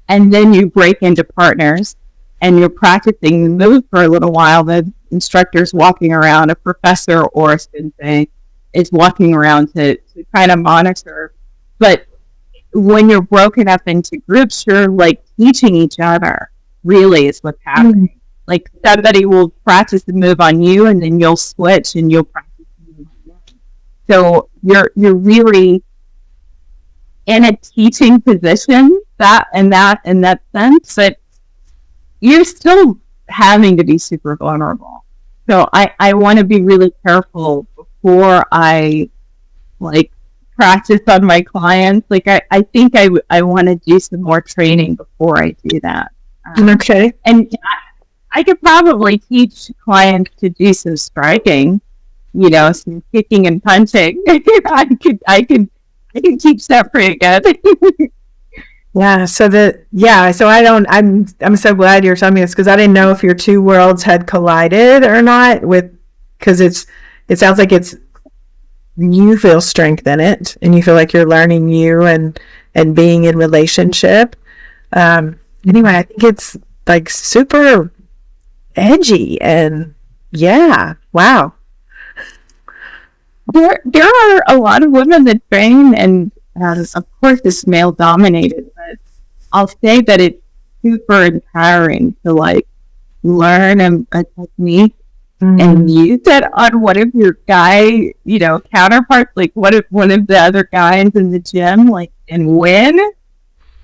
and then you break into partners and you're practicing the move for a little while. The instructor's walking around, a professor or a student is walking around to kind of monitor. But when you're broken up into groups, you're like teaching each other, really, is what's happening. Mm-hmm. Like somebody will practice the move on you, and then you'll switch and you'll practice the move on them. So you're really in a teaching position in that sense, but you're still having to be super vulnerable. So I want to be really careful before I like practice on my clients. Like I think I want to do some more training before I do that. Okay. And I could probably teach clients to do some striking, some kicking and punching. I can teach that pretty good. Yeah. So I'm so glad you're telling me this, because I didn't know if your two worlds had collided or not, because it sounds like you feel strength in it, and you feel like you're learning you and being in relationship. Anyway, I think it's like super edgy, and yeah, wow. There are a lot of women that train, and of course it's male dominated, but I'll say that it's super empowering to like learn a technique and use that on one of your guy, counterparts, like one of the other guys in the gym, like, and win.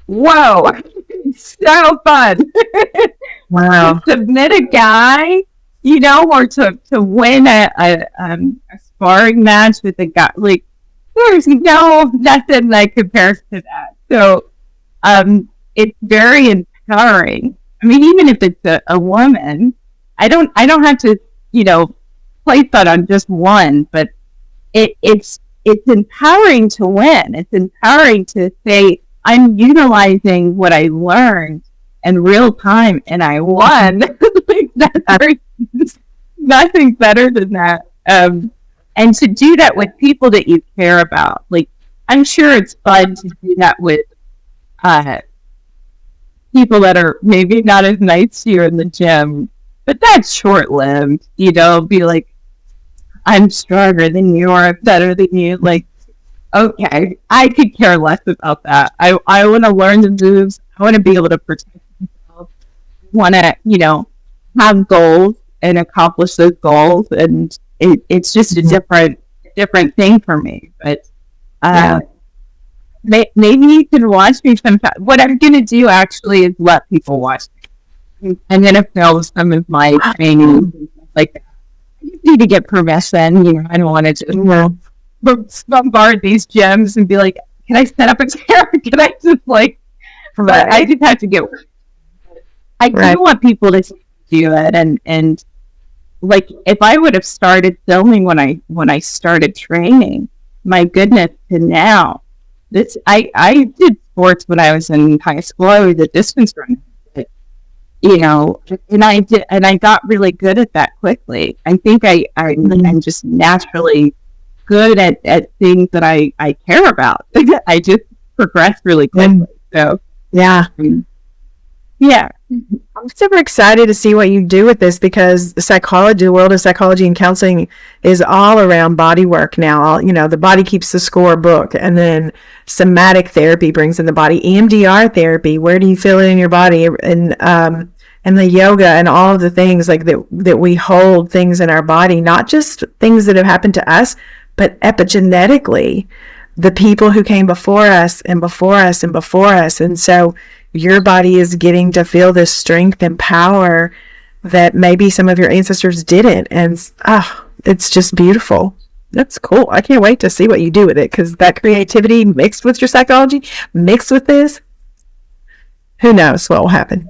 Whoa, so fun! Wow. To submit a guy, or to win a sparring match with a guy, like there's nothing that compares to that. So, it's very empowering. I mean, even if it's a woman, I don't have to, place that on just one, but it's empowering to win. It's empowering to say, I'm utilizing what I learned in real time and I won. Like, that's nothing better than that. And to do that with people that you care about. Like, I'm sure it's fun to do that with people that are maybe not as nice to you in the gym, but that's short-lived. Be like, I'm stronger than you, or I'm better than you. Like, okay, I could care less about that. I want to learn the moves. I want to be able to protect myself. I want to, have goals and accomplish those goals. And it's just a different thing for me. But maybe you can watch me sometime. What I'm going to do actually is let people watch me. I'm going to film some of my training and stuff like that. I need to get permission. I don't want to just bombard these gyms and be like, can I set up a chair? Can I just I just have to get. I do want people to do it, and like if I would have started filming when I started training, my goodness, to now, I did sports when I was in high school. I was a distance runner. And I got really good at that quickly. I think I'm just naturally good at things that I care about. I just progress really quickly. So yeah. I'm super excited to see what you do with this, because the world of psychology and counseling is all around body work now. The body keeps the score book, and then somatic therapy brings in the body, EMDR therapy. Where do you feel it in your body? And the yoga and all of the things like that we hold things in our body, not just things that have happened to us, but epigenetically, the people who came before us and before us and before us. And so your body is getting to feel this strength and power that maybe some of your ancestors didn't. And it's just beautiful. That's cool. I can't wait to see what you do with it, because that creativity mixed with your psychology, mixed with this, who knows what will happen.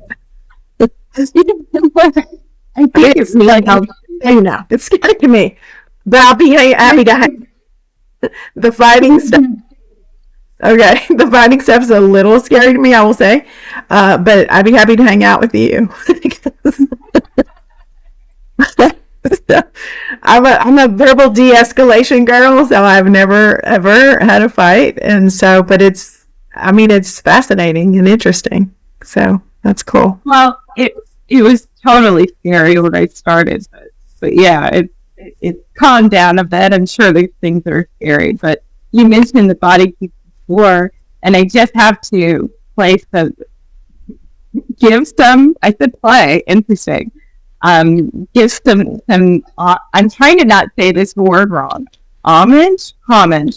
I think it's like, it's scary to me, but I'll be happy to have the fighting stuff. Okay, the fighting stuff is a little scary to me, I will say, but I'd be happy to hang out with you. I'm a verbal de-escalation girl, so I've never ever had a fight, and so, but it's fascinating and interesting. So that's cool. Well, it was totally scary when I started, but yeah, it calmed down a bit. I'm sure there's things that are scary, but you mentioned the body keeps score, and I just have to give some. I said play, interesting. Give some. I'm trying to not say this word wrong. Homage. I'm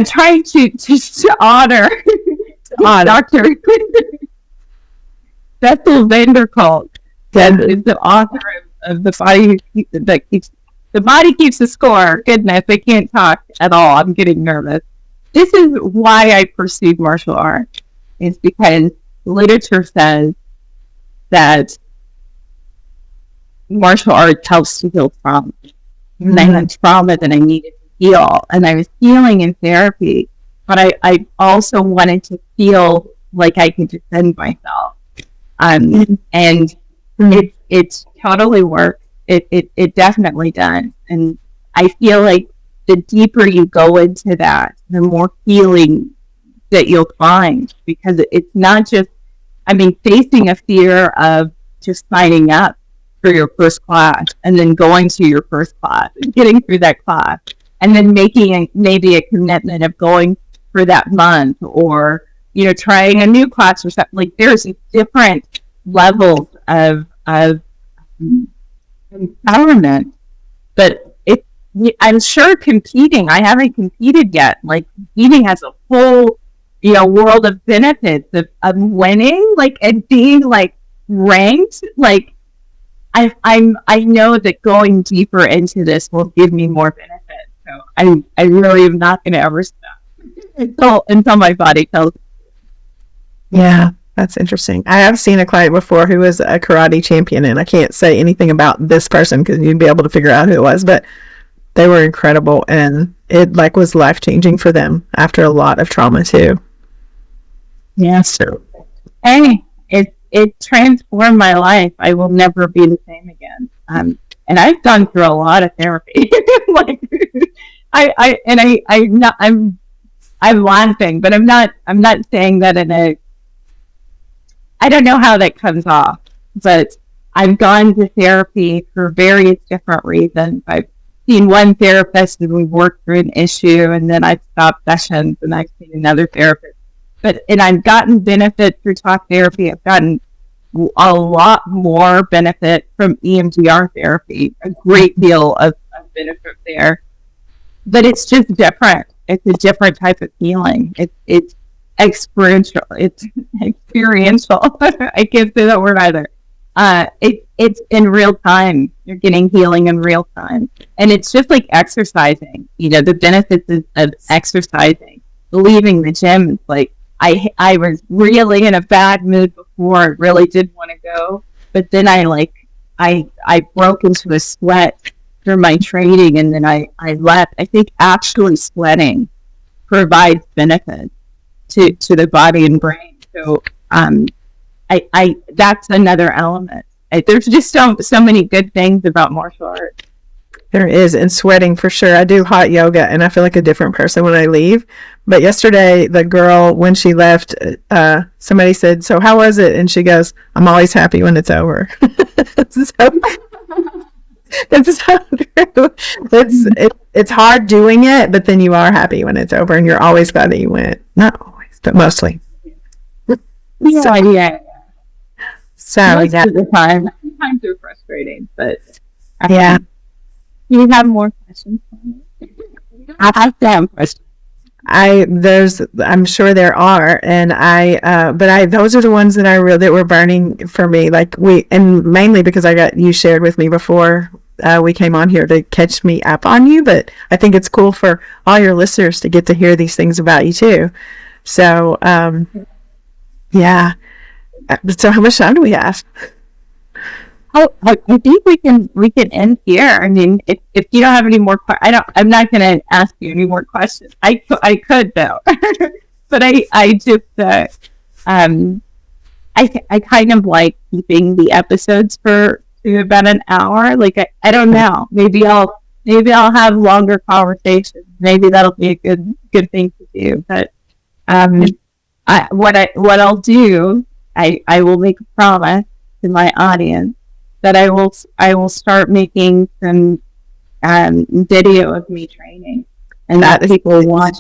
trying to honor Dr. Bessel Van Der Kolk, that is the author of The Body Keeps the Score. Goodness, I can't talk at all. I'm getting nervous. This is why I pursued martial arts. It's because literature says that martial arts helps to heal trauma. Mm-hmm. And I had trauma that I needed to heal. And I was healing in therapy, but I also wanted to feel like I could defend myself. And it totally works. It definitely does. And I feel like the deeper you go into that, the more healing that you'll find, because it's not just, facing a fear of just signing up for your first class and then going to your first class and getting through that class and then making maybe a commitment of going for that month, or trying a new class or something. Like, there's different levels of empowerment, but I'm sure competing, I haven't competed yet. Like, competing has a whole world of benefits of winning, like, and being like ranked. Like, I know that going deeper into this will give me more benefits. So I really am not going to ever stop until my body tells me. Yeah, that's interesting. I have seen a client before who was a karate champion, and I can't say anything about this person because you'd be able to figure out who it was, but they were incredible, and it was life-changing for them after a lot of trauma too. Yeah. So, hey, it transformed my life. I will never be the same again. And I've gone through a lot of therapy. I'm laughing, but I'm not saying that in a, I don't know how that comes off, but I've gone to therapy for various different reasons. I've seen one therapist and we've worked through an issue, and then I've stopped sessions and I've seen another therapist. And I've gotten benefit through talk therapy. I've gotten a lot more benefit from EMDR therapy, a great deal of benefit there. But it's just different. It's a different type of healing. It's experiential. It's experiential. I can't say that word either. It's in real time. You're getting healing in real time. And it's just like exercising. The benefits of exercising, leaving the gym. It's like, I was really in a bad mood before. I really didn't want to go. But then I broke into a sweat through my training, and then I left. I think actually sweating provides benefits to the body and brain. So I that's another element. There's just so many good things about martial arts. There is, and sweating for sure. I do hot yoga, and I feel like a different person when I leave. But yesterday, the girl, when she left, somebody said, "So how was it?" And she goes, "I'm always happy when it's over." It's so true. It's hard doing it, but then you are happy when it's over, and you're always glad that you went. Not always, but mostly. Yeah. So most of the time. Sometimes they're frustrating, but yeah. Do you have more questions for me? I have to have questions. I'm sure there are, and those are the ones that that were burning for me. And mainly because you shared with me before we came on here to catch me up on you. But I think it's cool for all your listeners to get to hear these things about you too. So, yeah. So how much time do we have? Oh, I think we can end here. I mean, if you don't have any more questions, I'm not going to ask you any more questions. I could though, but I just I kind of like keeping the episodes to about an hour. Like I don't know, maybe I'll have longer conversations. Maybe that'll be a good thing to do. But what I'll do, I will make a promise to my audience that I will start making some video of me training, and that people watch.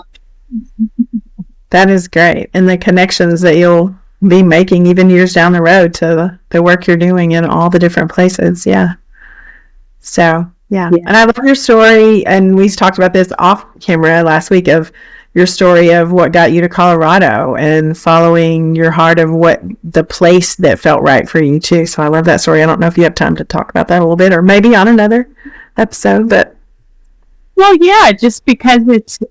That is great. And the connections that you'll be making even years down the road to the work you're doing in all the different places. Yeah. So, yeah. And I love your story. And we talked about this off camera last week of your story of what got you to Colorado and following your heart of what the place that felt right for you too. So I love that story. I don't know if you have time to talk about that a little bit or maybe on another episode, but. Well, yeah, just because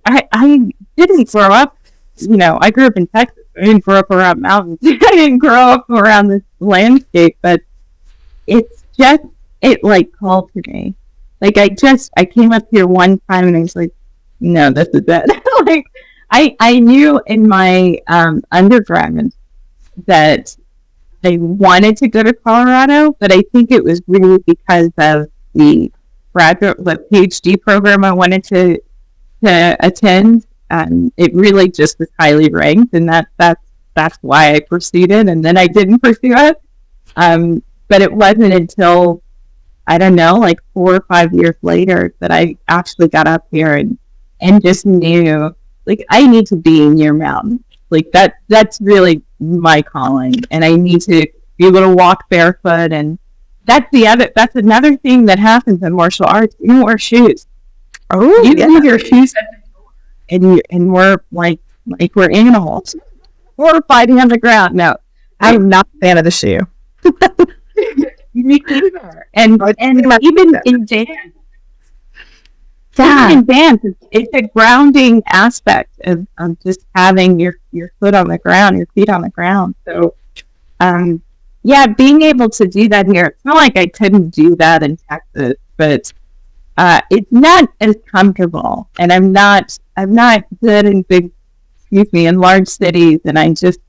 I didn't grow up, I grew up in Texas. I didn't grow up around mountains. I didn't grow up around this landscape, but it's just, it like called to me. Like I came up here one time and I was like, no, this is it. Like I knew in my undergrad that I wanted to go to Colorado, but I think it was really because of the PhD program I wanted to attend. It really just was highly ranked, and that's why I pursued it. And then I didn't pursue it. But it wasn't until, I don't know, like 4 or 5 years later that I actually got up here and just knew, like, I need to be near mountains. Like that's really my calling, and I need to be able to walk barefoot. And that's another thing that happens in martial arts. You wear shoes. Oh, you leave your shoes at the door, and we're like we're animals. We're fighting on the ground. No, I'm not a fan of the shoe. Me neither. And even in dance. Yeah. Even in dance, it's a grounding aspect of just having your foot on the ground, your feet on the ground. So, being able to do that here, it's not like I couldn't do that in Texas, but it's not as comfortable. And I'm not good in large cities, and I just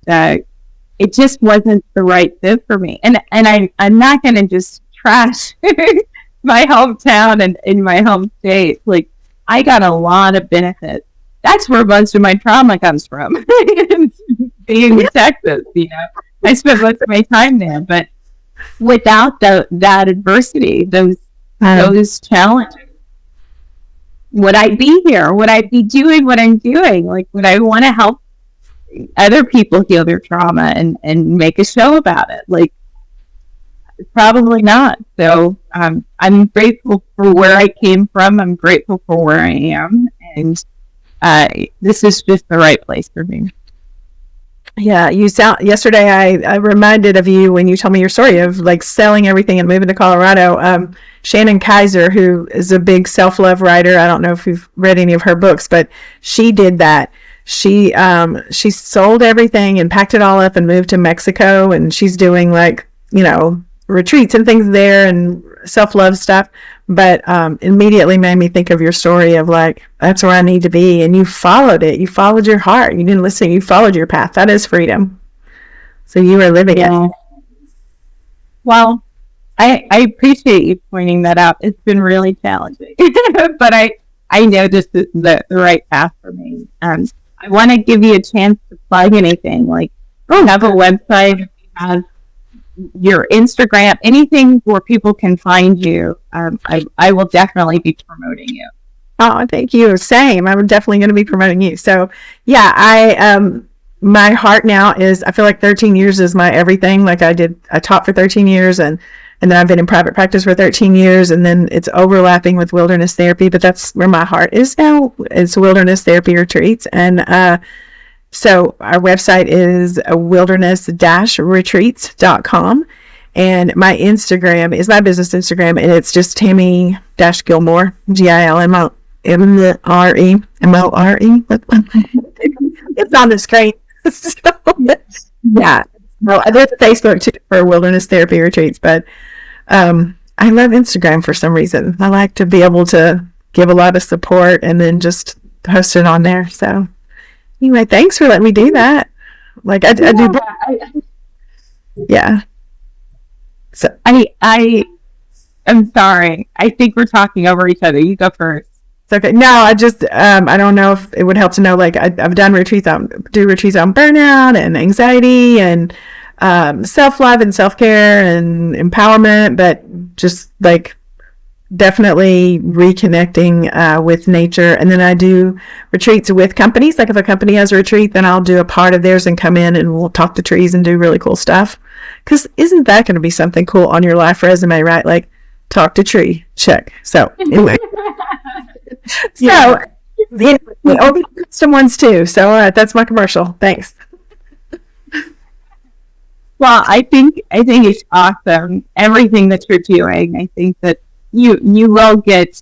it just wasn't the right fit for me. And I'm not going to just trash my hometown and in my home state. Like, I got a lot of benefits. That's where most of my trauma comes from. Being in Texas, I spent most of my time there. But without that adversity, those challenges, would I be here? Would I be doing what I'm doing? Like, would I want to help other people heal their trauma and make a show about it? Like, probably not. So I'm grateful for where I came from. I'm grateful for where I am, and this is just the right place for me. Yeah, yesterday I reminded of you when you told me your story of like selling everything and moving to Colorado. Shannon Kaiser, who is a big self-love writer, I don't know if you've read any of her books, but she did that. She sold everything and packed it all up and moved to Mexico, and she's doing retreats and things there and self-love stuff. But immediately made me think of your story of like, that's where I need to be. And you followed it. You followed your heart. You didn't listen. You followed your path. That is freedom. So you are living it. Well, I appreciate you pointing that out. It's been really challenging, but I know this is the right path for me. I want to give you a chance to plug anything. Like, have a website, have your Instagram, anything where people can find you. I will definitely be promoting you. Oh, thank you. Same. I'm definitely going to be promoting you. So yeah, my heart now is, I feel like 13 years is my everything. Like I taught for 13 years and then I've been in private practice for 13 years, and then it's overlapping with wilderness therapy, but that's where my heart is now. It's wilderness therapy retreats. And, so our website is wilderness-retreats.com, and my Instagram is my business Instagram, and it's just Tami-Gilmore, Gilmore. It's on the screen. So, yeah. Well, there's a Facebook too for wilderness therapy retreats, but I love Instagram for some reason. I like to be able to give a lot of support and then just post it on there. So anyway, thanks for letting me do that. Like I do. Yeah. So I'm sorry. I think we're talking over each other. You go first. It's okay. No, I just I don't know if it would help to know. Like I've done retreats on burnout and anxiety and self-love and self-care and empowerment, but just like definitely reconnecting with nature. And then I do retreats with companies. Like if a company has a retreat, then I'll do a part of theirs and come in and we'll talk to trees and do really cool stuff. Because isn't that going to be something cool on your life resume, right? Like talk to tree, check. So anyway. So open custom ones too. So that's my commercial. Thanks. Well, I think it's awesome. Everything that you're doing, I think that you will get.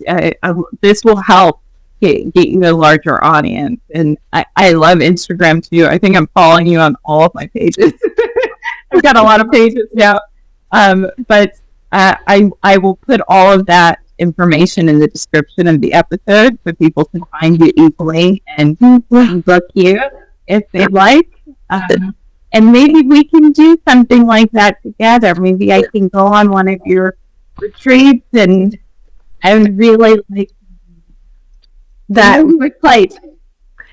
This will help get you a larger audience. And I love Instagram too. I think I'm following you on all of my pages. I've got a lot of pages now. But I will put all of that information in the description of the episode so people can find you easily and book you if they'd like. And maybe we can do something like that together. Maybe I can go on one of your retreats, and I would really like that. Place.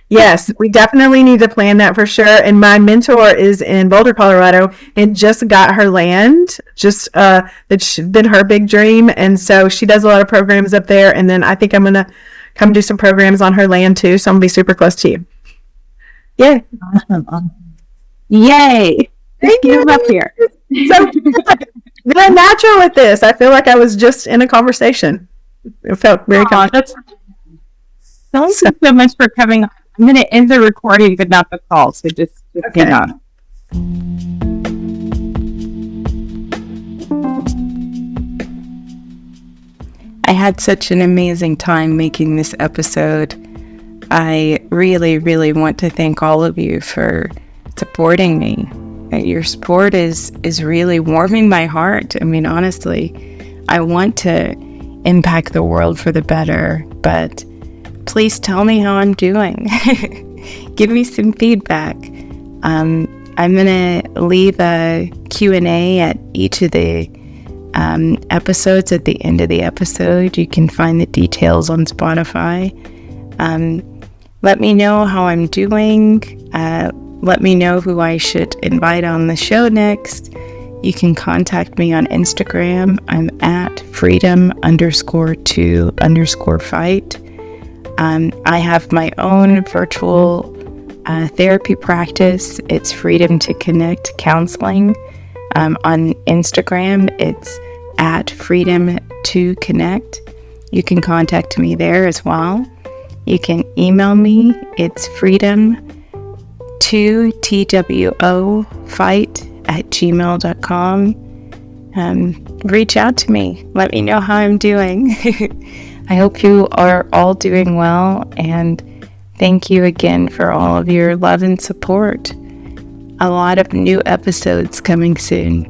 Yes, we definitely need to plan that for sure. And my mentor is in Boulder, Colorado, and just got her land. That's been her big dream, and so she does a lot of programs up there. And then I think I'm gonna come do some programs on her land too. So I'm gonna be super close to you. Yeah. Awesome. Yay! Thank you. Up here. So they're natural with this. I feel like I was just in a conversation. It felt very comfortable. Thank you so much for coming. I'm going to end the recording, but not the call. So just hang on. I had such an amazing time making this episode. I really, really want to thank all of you for supporting me. Your support is really warming my heart. I mean, honestly, I want to impact the world for the better, but please tell me how I'm doing. Give me some feedback. I'm going to leave a Q&A at each of the episodes at the end of the episode. You can find the details on Spotify. Let me know how I'm doing. Let me know who I should invite on the show next. You can contact me on Instagram. I'm at freedom_to_fight. I have my own virtual therapy practice. It's Freedom to Connect Counseling. On Instagram, it's at Freedom to Connect. You can contact me there as well. You can email me. It's freedom2twfight@gmail.com. Reach out to me. Let me know how I'm doing. I hope you are all doing well, and thank you again for all of your love and support. A lot of new episodes coming soon.